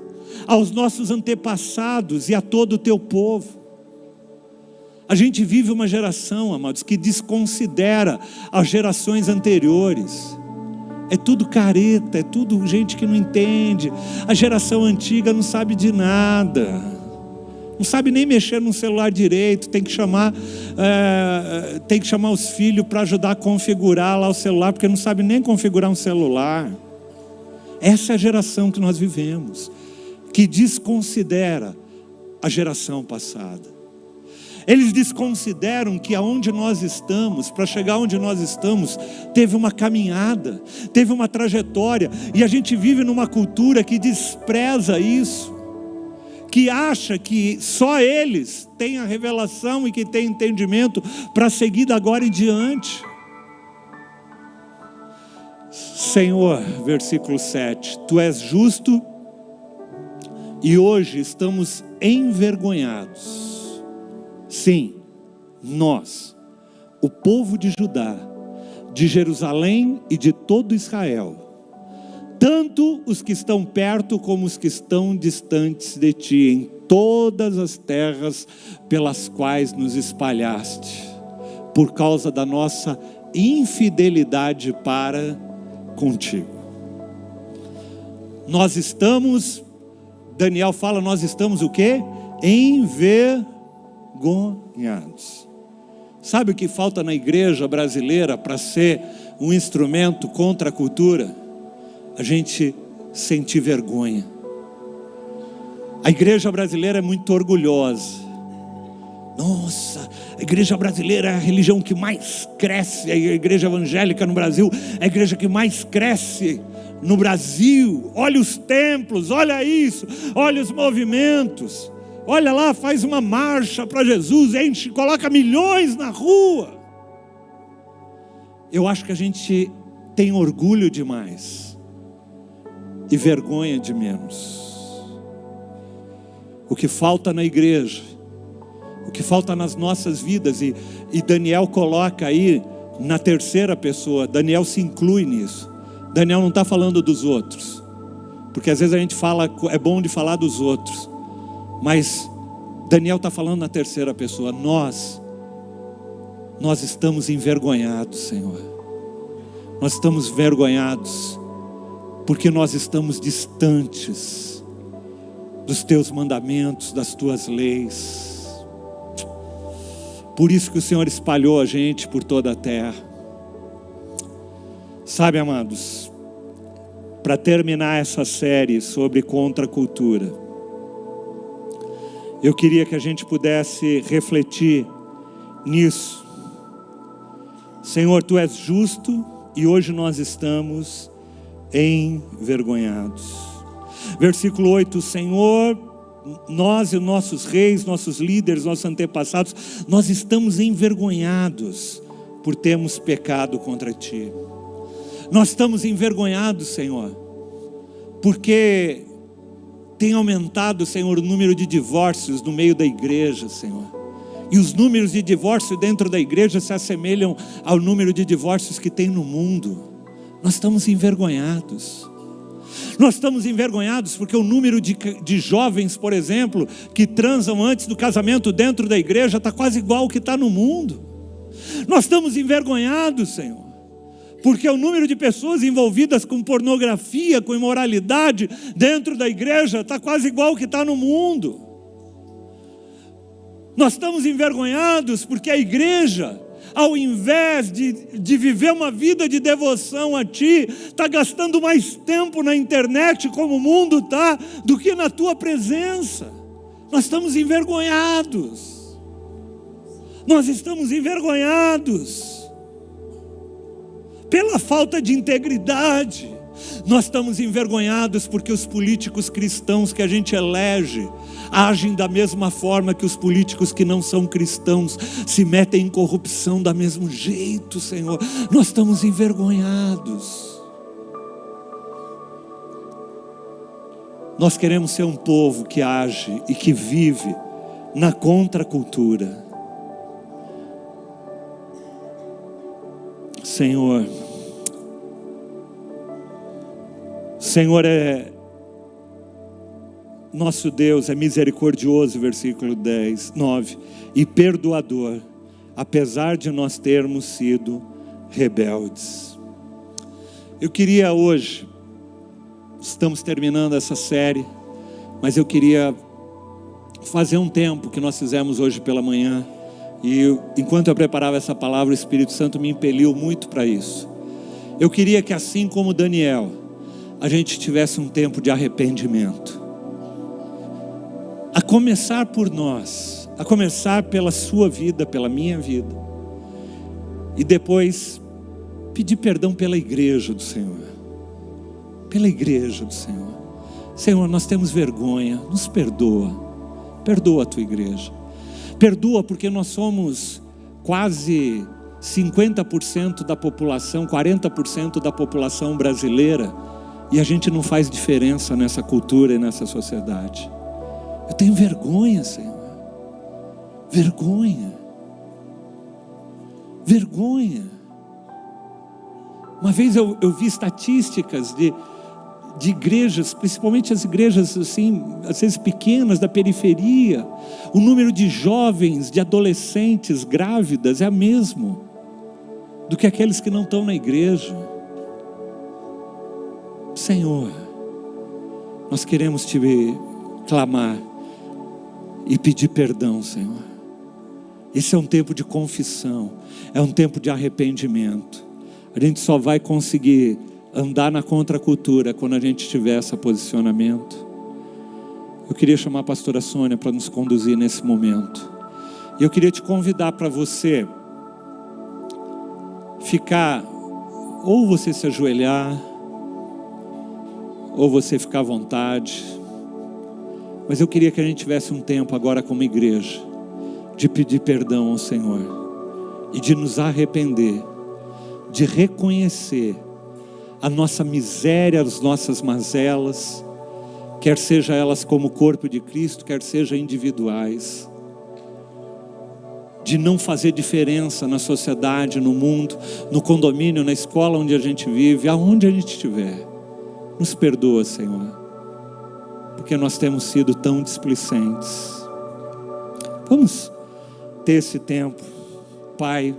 aos nossos antepassados e a todo o teu povo. A gente vive uma geração, amados, que desconsidera as gerações anteriores. É tudo careta, é tudo gente que não entende. A geração antiga não sabe de nada, não sabe nem mexer no celular direito. Tem que chamar os filhos para ajudar a configurar lá o celular, porque não sabe nem configurar um celular. Essa é a geração que nós vivemos, que desconsidera a geração passada. Eles desconsideram que aonde nós estamos, para chegar onde nós estamos, teve uma caminhada, teve uma trajetória, e a gente vive numa cultura que despreza isso, que acha que só eles têm a revelação e que têm entendimento para seguir da agora em diante. Senhor, versículo 7, Tu és justo e hoje estamos envergonhados. Sim, nós, o povo de Judá, de Jerusalém e de todo Israel, tanto os que estão perto como os que estão distantes de ti, em todas as terras pelas quais nos espalhaste, por causa da nossa infidelidade para contigo. Nós estamos, Daniel fala, nós estamos o quê? Envergonhados. Sabe o que falta na igreja brasileira para ser um instrumento contra a cultura? A gente sentir vergonha. A igreja brasileira é muito orgulhosa. Nossa, a igreja brasileira é a religião que mais cresce. A igreja evangélica no Brasil é a igreja que mais cresce no Brasil. Olha os templos, olha isso, olha os movimentos. Olha lá, faz uma marcha para Jesus, enche, coloca milhões na rua. Eu acho que a gente tem orgulho demais e vergonha de menos. O que falta na igreja, o que falta nas nossas vidas, e Daniel coloca aí na terceira pessoa, Daniel se inclui nisso. Daniel não está falando dos outros, porque às vezes a gente fala, é bom de falar dos outros, mas Daniel está falando na terceira pessoa. Nós estamos envergonhados, Senhor. Nós estamos envergonhados porque nós estamos distantes dos teus mandamentos, das tuas leis. Por isso que o Senhor espalhou a gente por toda a terra. Sabe, amados, para terminar essa série sobre contracultura, eu queria que a gente pudesse refletir nisso. Senhor, Tu és justo e hoje nós estamos envergonhados. Versículo 8, Senhor, nós e nossos reis, nossos líderes, nossos antepassados, nós estamos envergonhados por termos pecado contra Ti. Nós estamos envergonhados, Senhor, porque tem aumentado, Senhor, o número de divórcios no meio da igreja, Senhor. E os números de divórcio dentro da igreja se assemelham ao número de divórcios que tem no mundo. Nós estamos envergonhados. Nós estamos envergonhados porque o número de jovens, por exemplo, que transam antes do casamento dentro da igreja está quase igual ao que está no mundo. Nós estamos envergonhados, Senhor, porque o número de pessoas envolvidas com pornografia, com imoralidade dentro da igreja está quase igual ao que está no mundo. Nós estamos envergonhados porque a igreja, ao invés de viver uma vida de devoção a Ti, está gastando mais tempo na internet, como o mundo está, do que na Tua presença. Nós estamos envergonhados. Nós estamos envergonhados pela falta de integridade. Nós estamos envergonhados porque os políticos cristãos que a gente elege agem da mesma forma que os políticos que não são cristãos, se metem em corrupção do mesmo jeito, Senhor. Nós estamos envergonhados. Nós queremos ser um povo que age e que vive na contracultura. Senhor é nosso Deus, é misericordioso, versículo 9, e perdoador, apesar de nós termos sido rebeldes. Eu queria hoje, estamos terminando essa série, mas eu queria fazer um tempo que nós fizemos hoje pela manhã, e enquanto eu preparava essa palavra, o Espírito Santo me impeliu muito para isso. Eu queria que, assim como Daniel, a gente tivesse um tempo de arrependimento, a começar por nós, a começar pela sua vida, pela minha vida, e depois pedir perdão pela igreja do Senhor, pela igreja do Senhor. Senhor, nós temos vergonha, nos perdoa, perdoa a tua igreja, perdoa porque nós somos quase 50% da população, 40% da população brasileira, e a gente não faz diferença nessa cultura e nessa sociedade. Eu tenho vergonha, Senhor, vergonha. Uma vez eu vi estatísticas de igrejas, principalmente as igrejas assim, às vezes pequenas, da periferia. O número de jovens, de adolescentes grávidas é o mesmo do que aqueles que não estão na igreja. Senhor, nós queremos te clamar e pedir perdão, Senhor. Esse é um tempo de confissão, é um tempo de arrependimento. A gente só vai conseguir andar na contracultura quando a gente tiver esse posicionamento. Eu queria chamar a pastora Sônia para nos conduzir nesse momento. E eu queria te convidar para você ficar, ou você se ajoelhar, ou você ficar à vontade. Mas eu queria que a gente tivesse um tempo agora como igreja, de pedir perdão ao Senhor, e de nos arrepender, de reconhecer a nossa miséria, as nossas mazelas, quer seja elas como corpo de Cristo, quer seja individuais, de não fazer diferença na sociedade, no mundo, no condomínio, na escola onde a gente vive, aonde a gente estiver. Nos perdoa, Senhor, porque nós temos sido tão displicentes. Vamos ter esse tempo, Pai.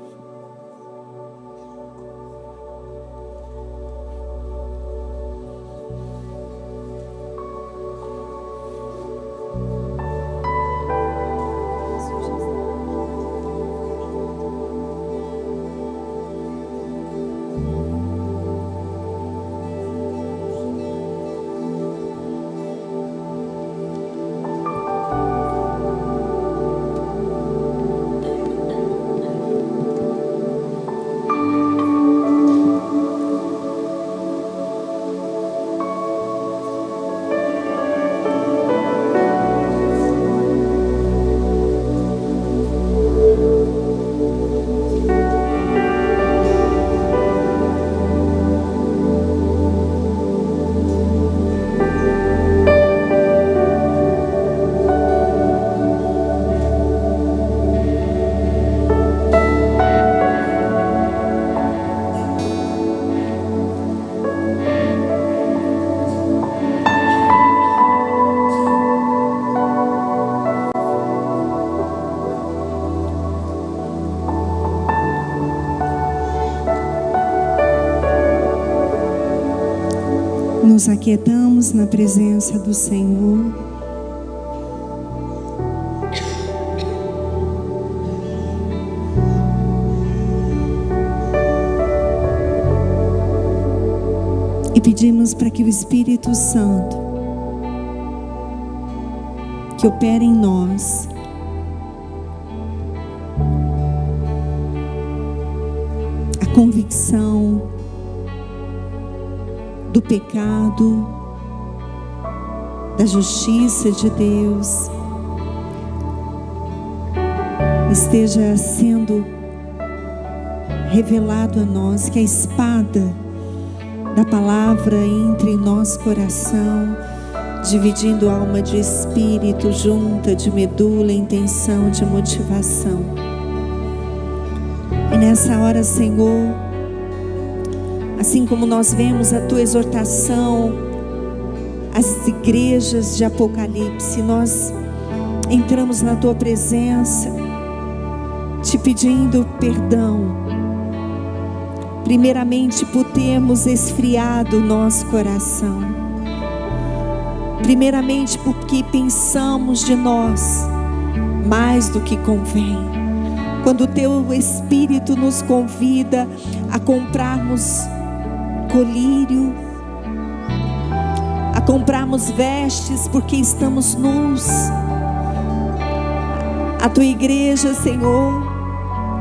Nos aquietamos na presença do Senhor. E pedimos para que o Espírito Santo, que opera em nós, a convicção do pecado, da justiça de Deus, esteja sendo revelado a nós, que a espada da palavra entre em nosso coração, dividindo alma de espírito, junta de medula, intenção de motivação. E nessa hora, Senhor, assim como nós vemos a tua exortação às igrejas de Apocalipse, nós entramos na tua presença, te pedindo perdão, primeiramente por termos esfriado o nosso coração, primeiramente porque pensamos de nós mais do que convém. Quando o teu Espírito nos convida a comprarmos colírio, a comprarmos vestes porque estamos nus, a tua igreja, Senhor,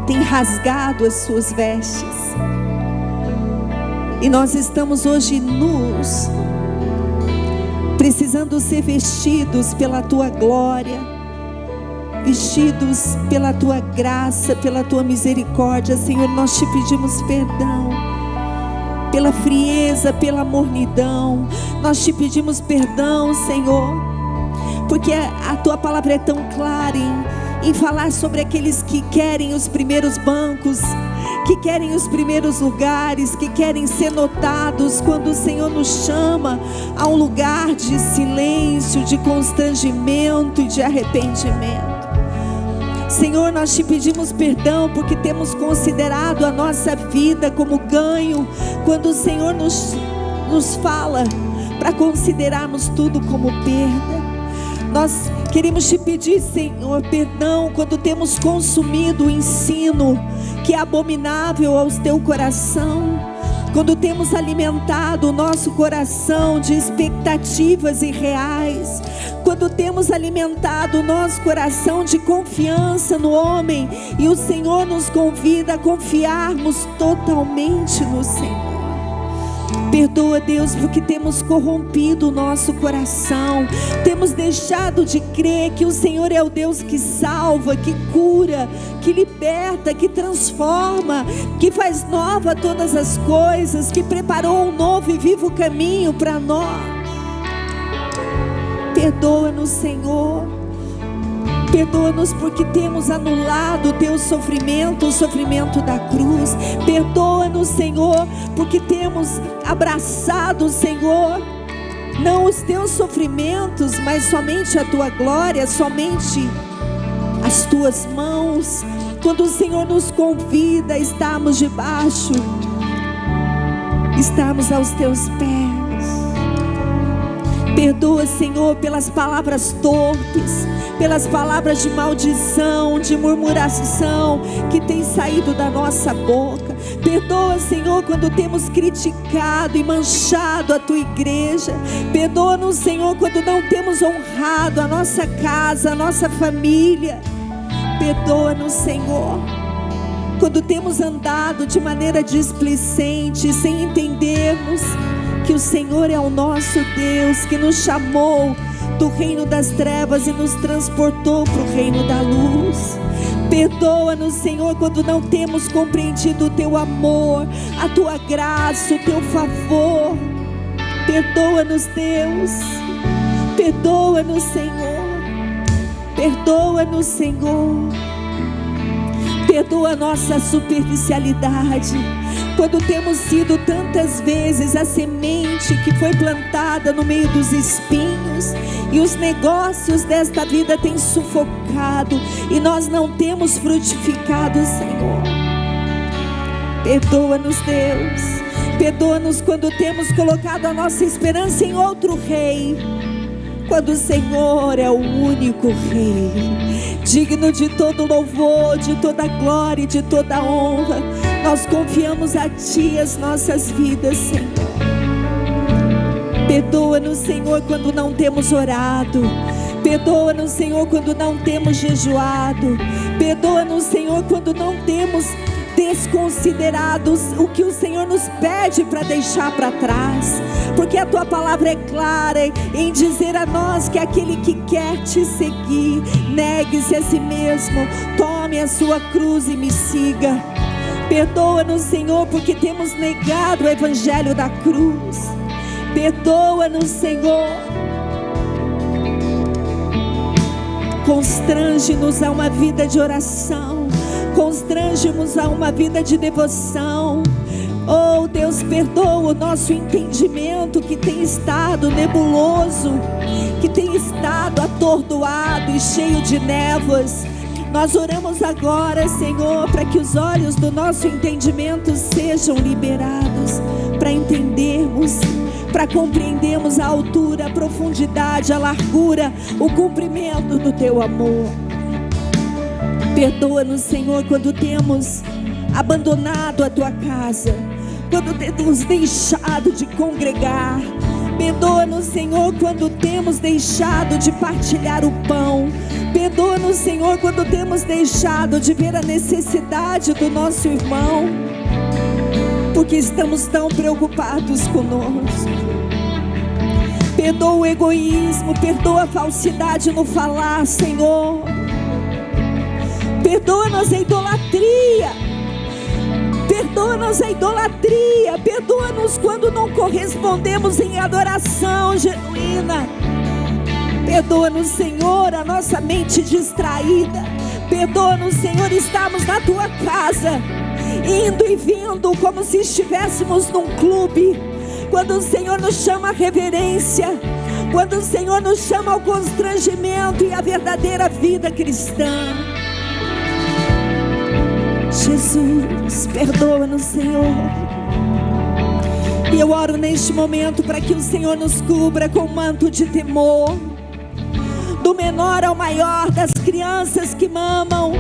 tem rasgado as suas vestes, e nós estamos hoje nus, precisando ser vestidos pela tua glória, vestidos pela tua graça, pela tua misericórdia. Senhor, nós te pedimos perdão pela frieza, pela mornidão. Nós te pedimos perdão, Senhor, porque a tua palavra é tão clara em falar sobre aqueles que querem os primeiros bancos, que querem os primeiros lugares, que querem ser notados, quando o Senhor nos chama a um lugar de silêncio, de constrangimento e de arrependimento. Senhor, nós te pedimos perdão porque temos considerado a nossa vida como ganho, quando o Senhor nos fala para considerarmos tudo como perda. Nós queremos te pedir, Senhor, perdão quando temos consumido o ensino que é abominável ao teu coração, quando temos alimentado o nosso coração de expectativas irreais, quando temos alimentado o nosso coração de confiança no homem, e o Senhor nos convida a confiarmos totalmente no Senhor. Perdoa, Deus, porque temos corrompido o nosso coração, temos deixado de crer que o Senhor é o Deus que salva, que cura, que liberta, que transforma, que faz nova todas as coisas, que preparou um novo e vivo caminho para nós. Perdoa-nos, Senhor. Perdoa-nos porque temos anulado o teu sofrimento, o sofrimento da cruz. Perdoa-nos, Senhor, porque temos abraçado, Senhor, não os teus sofrimentos, mas somente a tua glória, somente as tuas mãos. Quando o Senhor nos convida a estarmos debaixo, estarmos aos teus pés. Perdoa, Senhor, pelas palavras torpes, pelas palavras de maldição, de murmuração que tem saído da nossa boca. Perdoa, Senhor, quando temos criticado e manchado a tua igreja. Perdoa-nos, Senhor, quando não temos honrado a nossa casa, a nossa família. Perdoa-nos, Senhor, quando temos andado de maneira displicente, sem entendermos que o Senhor é o nosso Deus, que nos chamou do reino das trevas e nos transportou para o reino da luz. Perdoa-nos, Senhor, quando não temos compreendido o teu amor, a tua graça, o teu favor. Perdoa-nos, Deus. Perdoa-nos, Senhor. Perdoa-nos, Senhor. Perdoa a nossa superficialidade, quando temos sido tantas vezes a semente que foi plantada no meio dos espinhos, e os negócios desta vida têm sufocado, e nós não temos frutificado, Senhor. Perdoa-nos, Deus. Perdoa-nos quando temos colocado a nossa esperança em outro rei, quando o Senhor é o único rei, digno de todo louvor, de toda glória e de toda honra. Nós confiamos a Ti as nossas vidas, Senhor. Perdoa-nos, Senhor, quando não temos orado. Perdoa-nos, Senhor, quando não temos jejuado. Perdoa-nos, Senhor, quando não temos desconsiderado o que o Senhor nos pede para deixar para trás. Porque a Tua palavra é clara em dizer a nós que aquele que quer Te seguir, negue-se a si mesmo, tome a sua cruz e me siga. Perdoa-nos, Senhor, porque temos negado o evangelho da cruz. Perdoa-nos, Senhor, Constrange-nos a uma vida de oração. Constrange-nos a uma vida de devoção. Oh Deus, perdoa o nosso entendimento que tem estado nebuloso, que tem estado atordoado e cheio de névoas. Nós oramos agora, Senhor, para que os olhos do nosso entendimento sejam liberados, para entendermos, para compreendermos a altura, a profundidade, a largura, o comprimento do Teu amor. Perdoa-nos, Senhor, quando temos abandonado a Tua casa, quando temos deixado de congregar. Perdoa-nos, Senhor, quando temos deixado de partilhar o pão. Perdoa-nos, Senhor, quando temos deixado de ver a necessidade do nosso irmão, porque estamos tão preocupados conosco. Perdoa o egoísmo, perdoa a falsidade no falar, Senhor. Perdoa-nos a idolatria. Perdoa-nos a idolatria. Perdoa-nos quando não correspondemos em adoração genuína. Perdoa-nos, Senhor, a nossa mente distraída. Perdoa-nos, Senhor, estarmos na Tua casa, indo e vindo como se estivéssemos num clube. Quando o Senhor nos chama à reverência, quando o Senhor nos chama ao constrangimento e à verdadeira vida cristã. Jesus, perdoa-nos, Senhor. E eu oro neste momento para que o Senhor nos cubra com um manto de temor, do menor ao maior, das crianças que mamam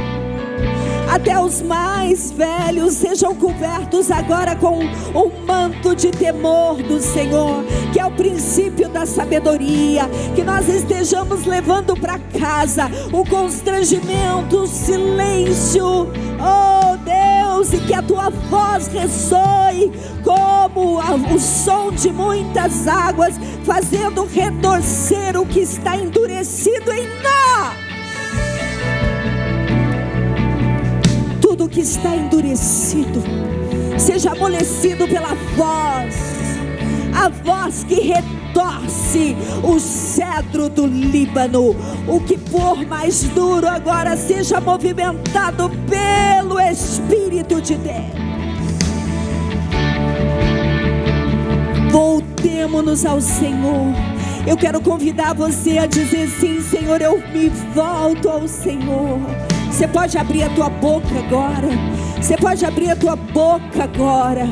até os mais velhos, sejam cobertos agora com um manto de temor do Senhor, que é o princípio da sabedoria. Que nós estejamos levando para casa o constrangimento, o silêncio, oh Deus, e que a Tua voz ressoe como o som de muitas águas, fazendo retorcer o que está endurecido em nós. Tudo que está endurecido seja amolecido pela voz, a voz que retorce o cedro do Líbano. O que for mais duro agora seja movimentado pelo Espírito de Deus. Voltemo-nos ao Senhor. Eu quero convidar você a dizer sim: Senhor, eu me volto ao Senhor. Você pode abrir a tua boca agora. Você pode abrir a tua boca agora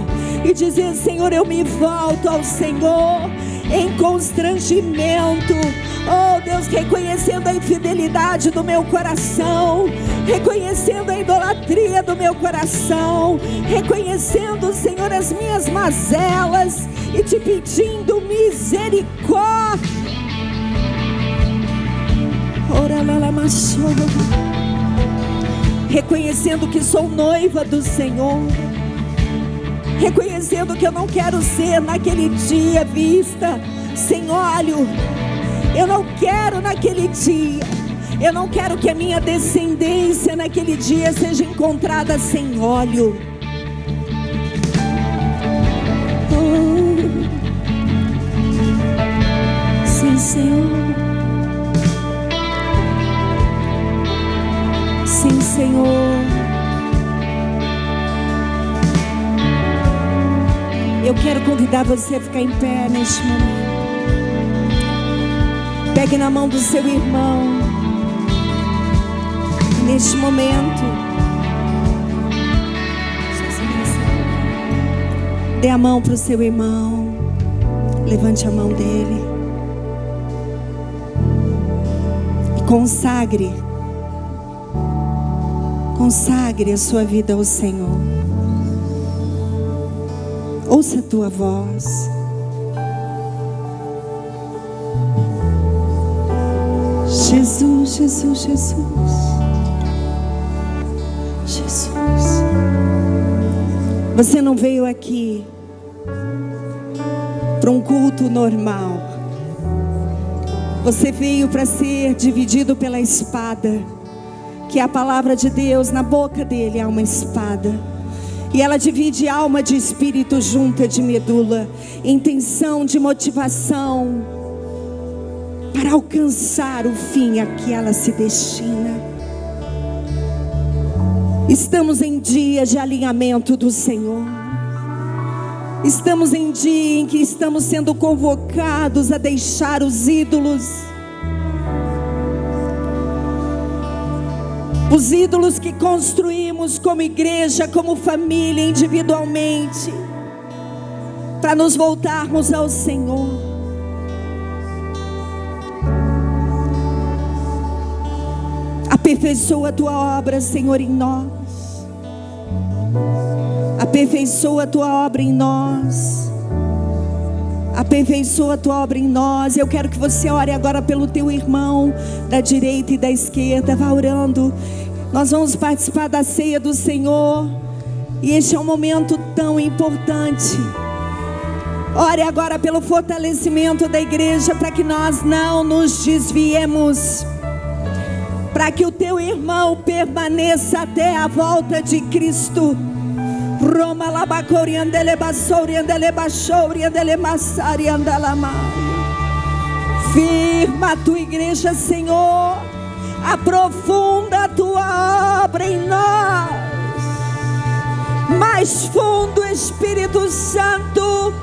e dizer: Senhor, eu me volto ao Senhor em constrangimento. Oh Deus, reconhecendo a infidelidade do meu coração, reconhecendo a idolatria do meu coração, reconhecendo, Senhor, as minhas mazelas e te pedindo misericórdia. Ora lá lá reconhecendo que sou noiva do Senhor, reconhecendo que eu não quero ser naquele dia vista sem óleo. Eu não quero naquele dia, eu não quero que a minha descendência naquele dia seja encontrada sem óleo. Sim, Senhor. Sim, Senhor. Eu quero convidar você a ficar em pé neste momento. Pegue na mão do seu irmão. Neste momento, dê a mão para o seu irmão. Levante a mão dele e consagre a sua vida ao Senhor. Ouça a tua voz. Jesus, Jesus, Jesus. Jesus. Você não veio aqui para um culto normal. Você veio para ser dividido pela espada, que é a palavra de Deus. Na boca dele há uma espada, e ela divide alma de espírito, junta de medula, intenção de motivação. para alcançar o fim a que ela se destina. Estamos em dia de alinhamento do Senhor. Estamos em dia em que estamos sendo convocados a deixar os ídolos. Os ídolos que construímos como igreja, como família, individualmente, para nos voltarmos ao Senhor. Aperfeiçoa a tua obra, Senhor, em nós. Aperfeiçoa a tua obra em nós. Aperfeiçoa a tua obra em nós. Eu quero que você ore agora pelo teu irmão da direita e da esquerda. Vá orando. Nós vamos participar da ceia do Senhor, e este é um momento tão importante. Ore agora pelo fortalecimento da igreja, para que nós não nos desviemos, para que o teu irmão permaneça até a volta de Cristo. Roma labacoriandele basoriandele bachouriandele massariandalama. Firma a tua igreja, Senhor. Aprofunda a tua obra em nós. Mais fundo, Espírito Santo.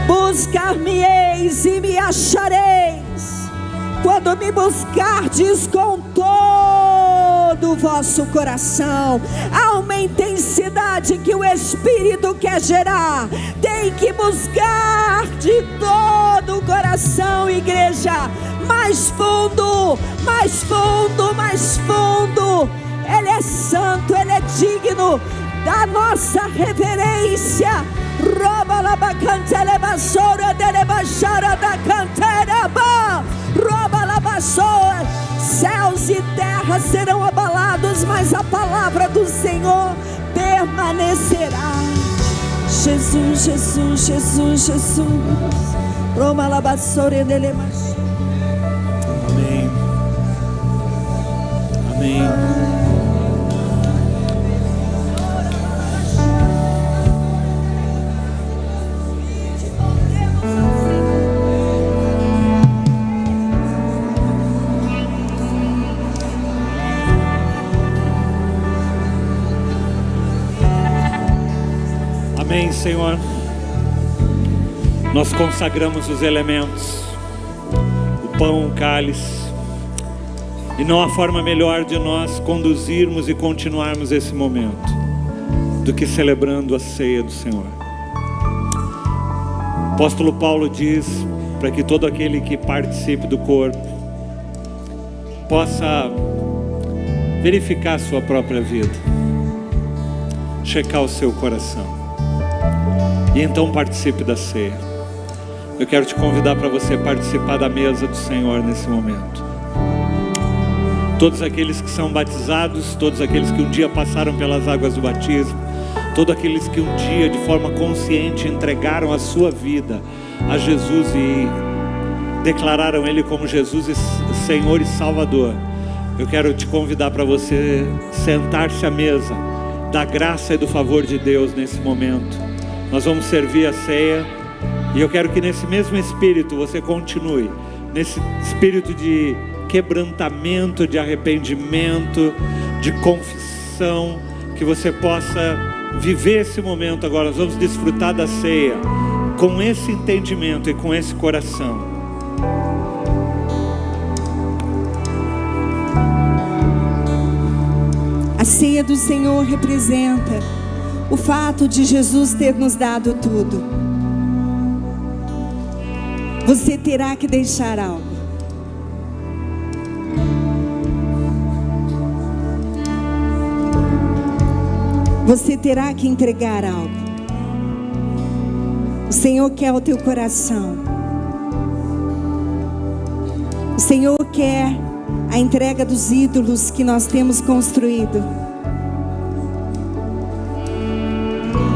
Buscar-me-eis e me achareis, quando me buscardes com todo o vosso coração. Há uma intensidade que o Espírito quer gerar. Tem que buscar de todo o coração, igreja. Mais fundo, mais fundo, mais fundo. Ele é santo, Ele é digno da nossa reverência. Roba la bacantele basora dele baixara da cantera ba. Roba la basora. Céus e terra serão abalados, mas a palavra do Senhor permanecerá. Jesus, Jesus, Jesus, Jesus. Roba la basora dele baixara. Amém. Amém. Amém, Senhor. Nós consagramos os elementos, o pão, o cálice, e não há forma melhor de nós conduzirmos e continuarmos esse momento do que celebrando a ceia do Senhor. O apóstolo Paulo diz para que todo aquele que participe do corpo possa verificar a sua própria vida, checar o seu coração, e então participe da ceia. Eu quero te convidar para você participar da mesa do Senhor nesse momento. Todos aqueles que são batizados, todos aqueles que um dia passaram pelas águas do batismo, todos aqueles que um dia de forma consciente entregaram a sua vida a Jesus e declararam Ele como Jesus Senhor e Salvador. Eu quero te convidar para você sentar-se à mesa da graça e do favor de Deus nesse momento. Nós vamos servir a ceia, e eu quero que nesse mesmo espírito você continue, nesse espírito de quebrantamento, de arrependimento, de confissão, que você possa viver esse momento agora. Nós vamos desfrutar da ceia com esse entendimento e com esse coração. A ceia do Senhor representa o fato de Jesus ter nos dado tudo. Você terá que deixar algo. Você terá que entregar algo. O Senhor quer o teu coração. O Senhor quer a entrega dos ídolos que nós temos construído.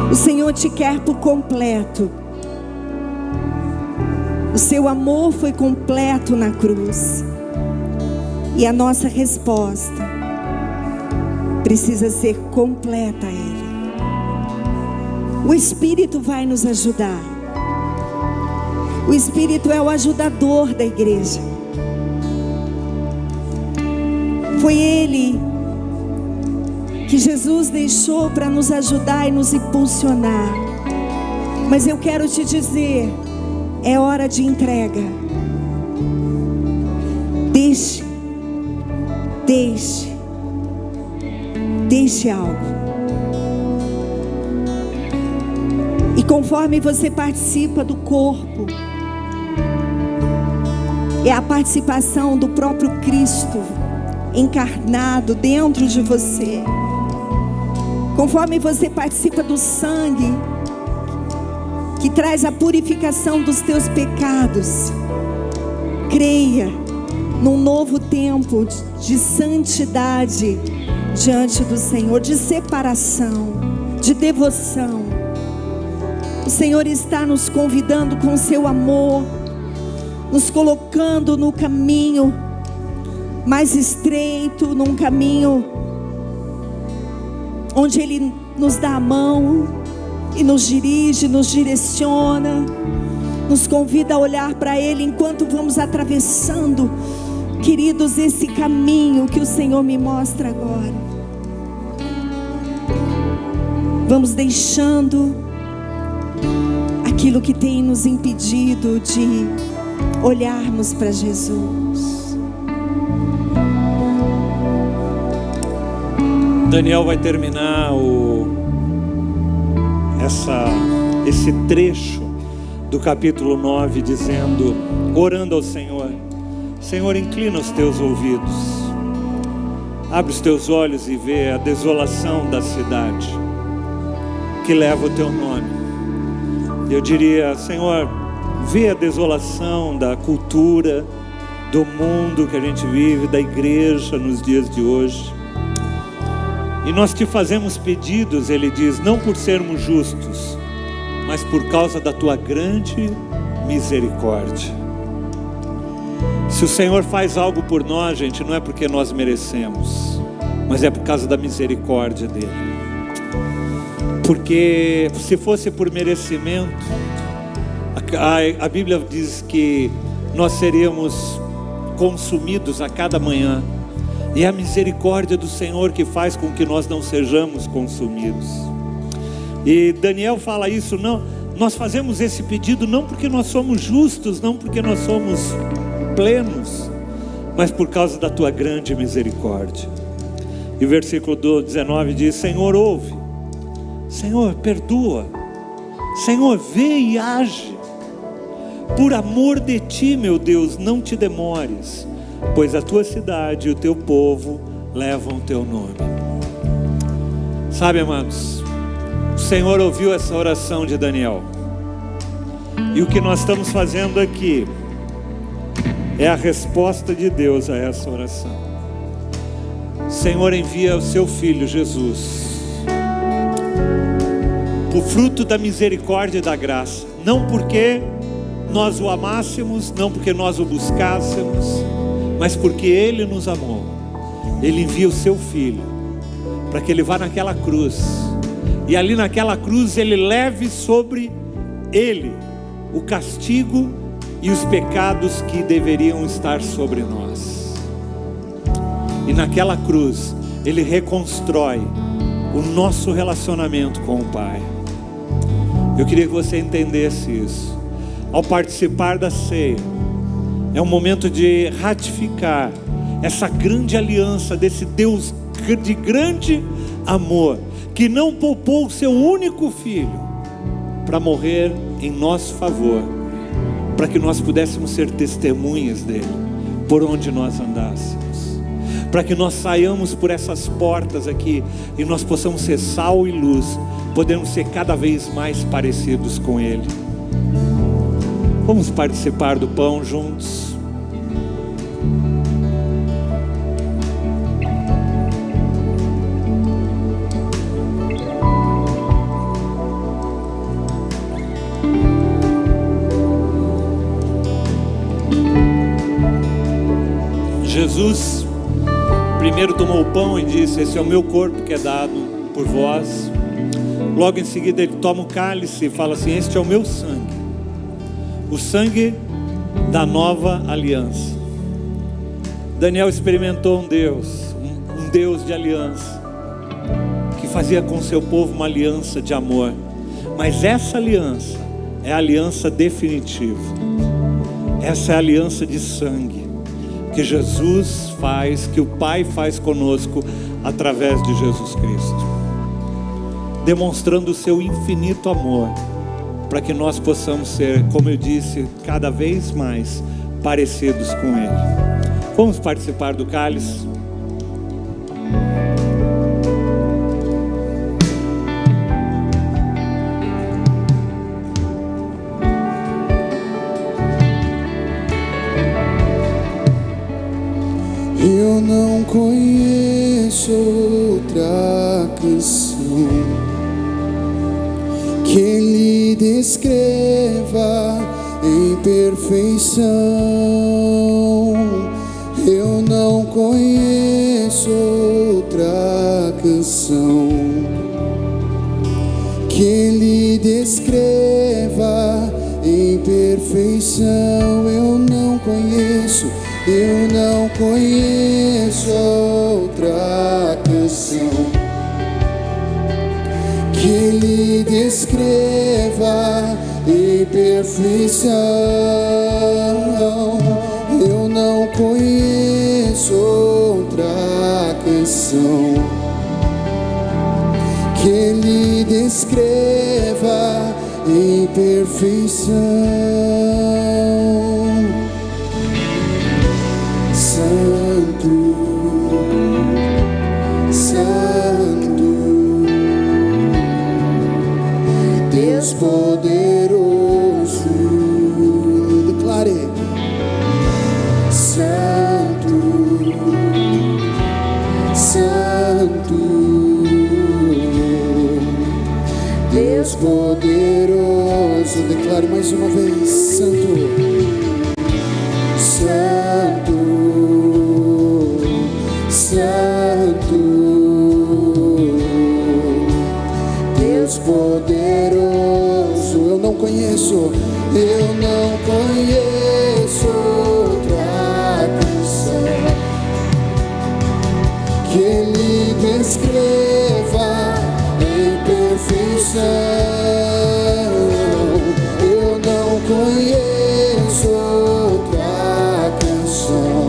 O Senhor te quer por completo. O seu amor foi completo na cruz. E a nossa resposta precisa ser completa a Ele. O Espírito vai nos ajudar. O Espírito é o ajudador da igreja. Foi Ele que Jesus deixou para nos ajudar e nos impulsionar. Mas eu quero te dizer, é hora de entrega. Deixe algo. E conforme você participa do corpo, é a participação do próprio Cristo encarnado dentro de você. Conforme você participa do sangue que traz a purificação dos teus pecados, creia num novo tempo de santidade diante do Senhor, de separação, de devoção. O Senhor está nos convidando com seu amor, nos colocando no caminho mais estreito, num caminho onde Ele nos dá a mão e nos dirige, nos direciona, nos convida a olhar para Ele enquanto vamos atravessando, queridos, esse caminho que o Senhor me mostra agora. Vamos deixando aquilo que tem nos impedido de olharmos para Jesus. Daniel vai terminar esse trecho do capítulo 9 dizendo, orando ao Senhor: Senhor, inclina os teus ouvidos, abre os teus olhos e vê a desolação da cidade que leva o teu nome. Eu diria: Senhor, vê a desolação da cultura, do mundo que a gente vive, da igreja nos dias de hoje. E nós te fazemos pedidos, Ele diz, não por sermos justos, mas por causa da tua grande misericórdia. Se o Senhor faz algo por nós, gente, não é porque nós merecemos, mas é por causa da misericórdia dEle. Porque se fosse por merecimento, a Bíblia diz que nós seríamos consumidos a cada manhã. E é a misericórdia do Senhor que faz com que nós não sejamos consumidos. E Daniel fala isso, não, nós fazemos esse pedido não porque nós somos justos, não porque nós somos plenos, mas por causa da tua grande misericórdia. E o versículo 19 diz: Senhor, ouve, Senhor, perdoa, Senhor, vê e age. Por amor de ti, meu Deus, não te demores, pois a tua cidade e o teu povo levam o teu nome. Sabe, amados, o Senhor ouviu essa oração de Daniel. E o que nós estamos fazendo aqui é a resposta de Deus a essa oração. O Senhor envia o seu Filho Jesus, o fruto da misericórdia e da graça, não porque nós o amássemos, não porque nós o buscássemos, mas porque Ele nos amou. Ele envia o seu Filho para que Ele vá naquela cruz, e ali naquela cruz Ele leve sobre Ele o castigo e os pecados que deveriam estar sobre nós. E naquela cruz Ele reconstrói o nosso relacionamento com o Pai. Eu queria que você entendesse isso. Ao participar da ceia, é um momento de ratificar essa grande aliança desse Deus de grande amor, que não poupou o seu único filho para morrer em nosso favor, para que nós pudéssemos ser testemunhas dele por onde nós andássemos, para que nós saiamos por essas portas aqui e nós possamos ser sal e luz, podemos ser cada vez mais parecidos com ele. Vamos participar do pão juntos. Jesus primeiro tomou o pão e disse: esse é o meu corpo que é dado por vós. Logo em seguida ele toma o cálice e fala assim: este é o meu sangue, O sangue da nova aliança. Daniel experimentou um Deus de aliança, que fazia com seu povo uma aliança de amor. Mas essa aliança é a aliança definitiva. Essa é a aliança de sangue que Jesus faz, que o Pai faz conosco através de Jesus Cristo, demonstrando o seu infinito amor, para que nós possamos ser, como eu disse, cada vez mais parecidos com Ele. Vamos participar do cálice. Eu não conheço outra canção que lhe descreva em perfeição. Eu não conheço outra canção que lhe descreva em perfeição. Eu não conheço outra canção que lhe descreva em perfeição. Eu não conheço outra canção que lhe descreva em perfeição. Santo, Santo, Deus poderoso, declare. Santo, Santo, Deus poderoso, declare mais uma vez. Santo, Santo, Santo, Deus poderoso. Eu não conheço outra canção que lhe descreva em perfeição. Eu não conheço outra canção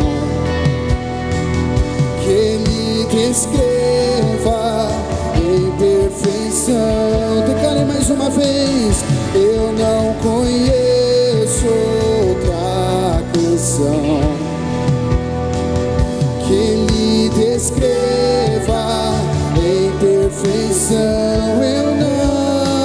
que lhe descreva em perfeição. Declare mais uma vez. Eu não conheço outra canção que lhe descreva em perfeição. Eu não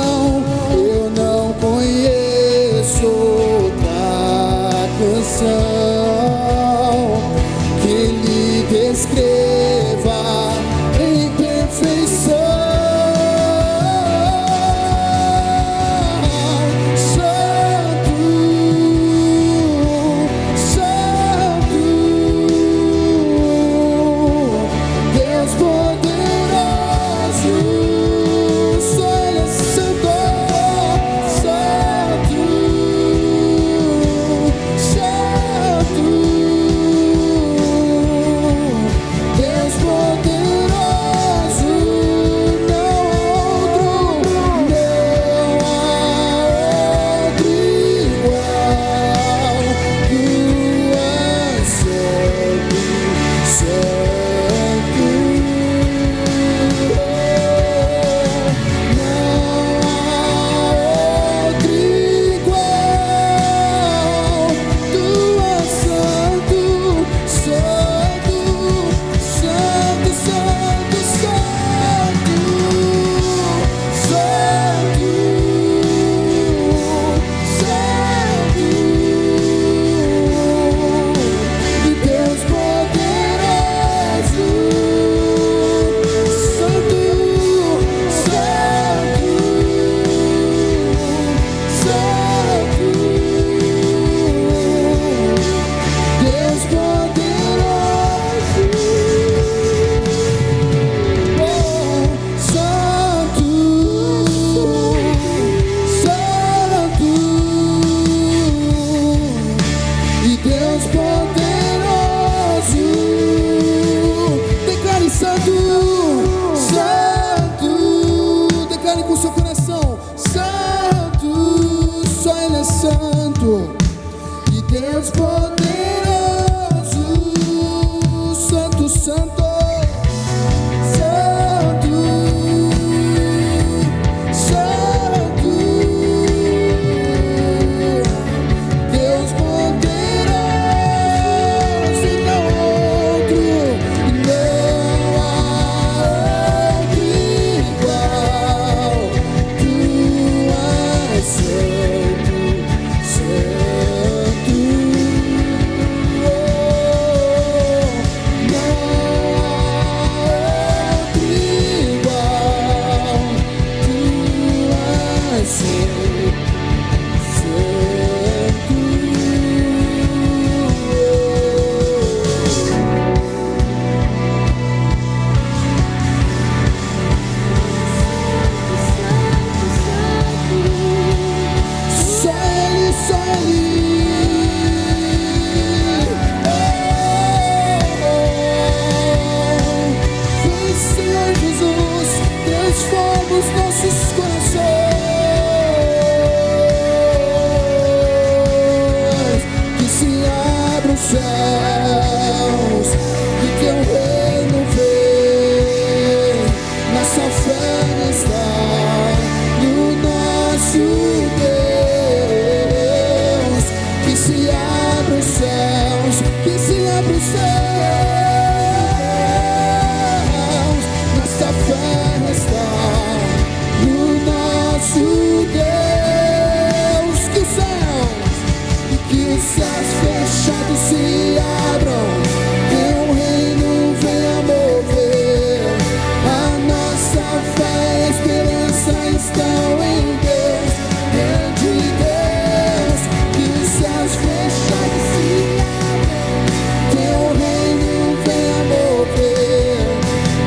alto. E Deus poderoso, santo, santo, santo, santo. Deus poderoso e não outro, e não há outro igual. Tu és santo, santo. Não há outro igual. Tu és santo, só Ele, só Ele. Vem, Senhor Jesus, transforma os nossos corações. Que se abram os céus, que teu reino vem. Nossa fé está no nosso Deus. Que se abram os céus, que se abram os céus. Nossa fé está no nosso Deus. Que os céus, e que os céus fechados se abram. Teu reino venha mover. A nossa fé e esperança estão em Deus, grande Deus. Que os céus fechados se abram. Teu reino venha mover.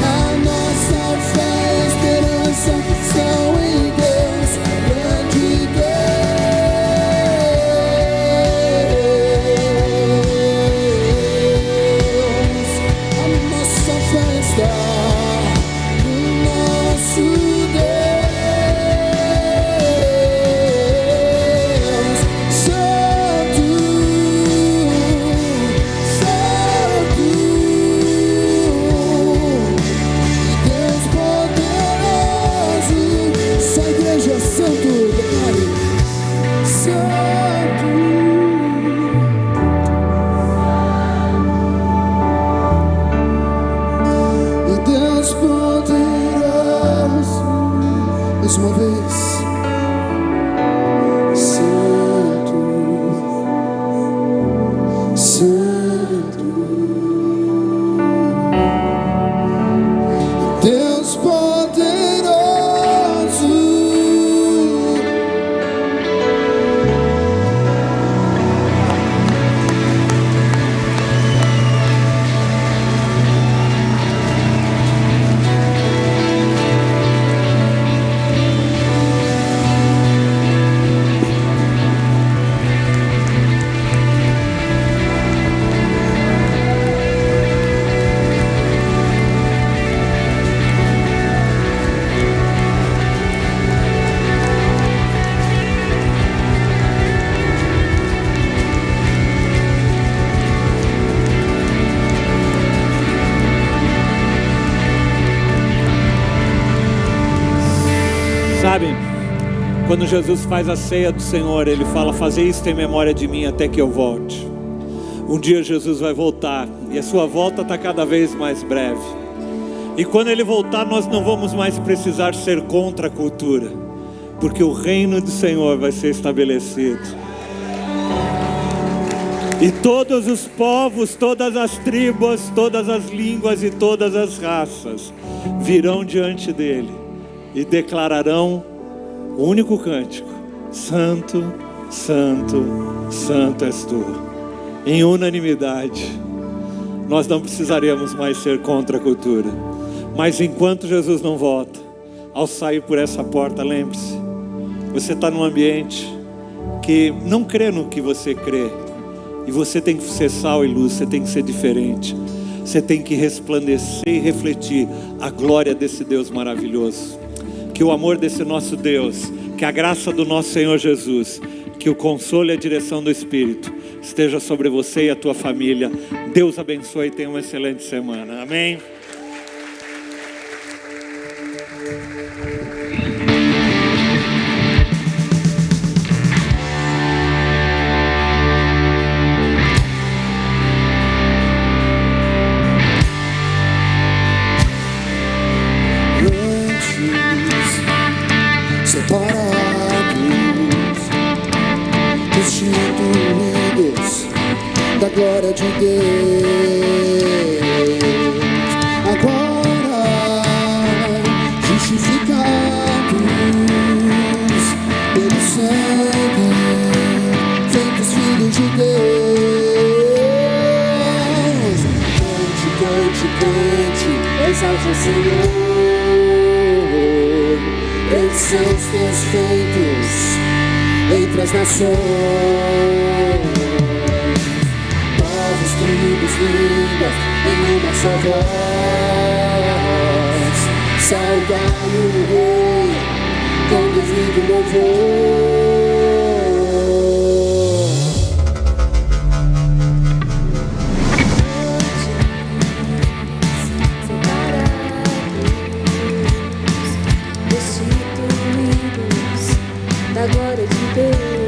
A nossa fé e esperança estão em Deus, grande Deus. A nossa fé está no nosso Deus. Santo, santo, Deus poderoso. Só a igreja, santo, declare. Santo. E Deus poderoso, mais uma vez. Santo, santo. Deus poderoso. Sabe, quando Jesus faz a ceia do Senhor, Ele fala: fazer isso em memória de mim até que eu volte. Um dia Jesus vai voltar, e a sua volta está cada vez mais breve. E quando Ele voltar, nós não vamos mais precisar ser contra a cultura, porque o reino do Senhor vai ser estabelecido. E todos os povos, todas as tribos, todas as línguas e todas as raças virão diante dele e declararão o único cântico: Santo, Santo, Santo és tu. Em unanimidade. Nós não precisaremos mais ser contra a cultura. Mas enquanto Jesus não volta, ao sair por essa porta, lembre-se, você está num ambiente que não crê no que você crê. E você tem que ser sal e luz, você tem que ser diferente. Você tem que resplandecer e refletir a glória desse Deus maravilhoso. Que o amor desse nosso Deus, que a graça do nosso Senhor Jesus, Que o consolo e a direção do Espírito esteja sobre você e a tua família. Deus abençoe e tenha uma excelente semana. Amém. Destituídos da glória de Deus, agora justificados pelo sangue, feitos filhos de Deus. Cante, cante, cante, exalte o Senhor, eles são os teus feitos entre as nações, povos, tribos, línguas, em uma só voz, saudai o Rei com devido louvor. Destituídos da glória de Deus.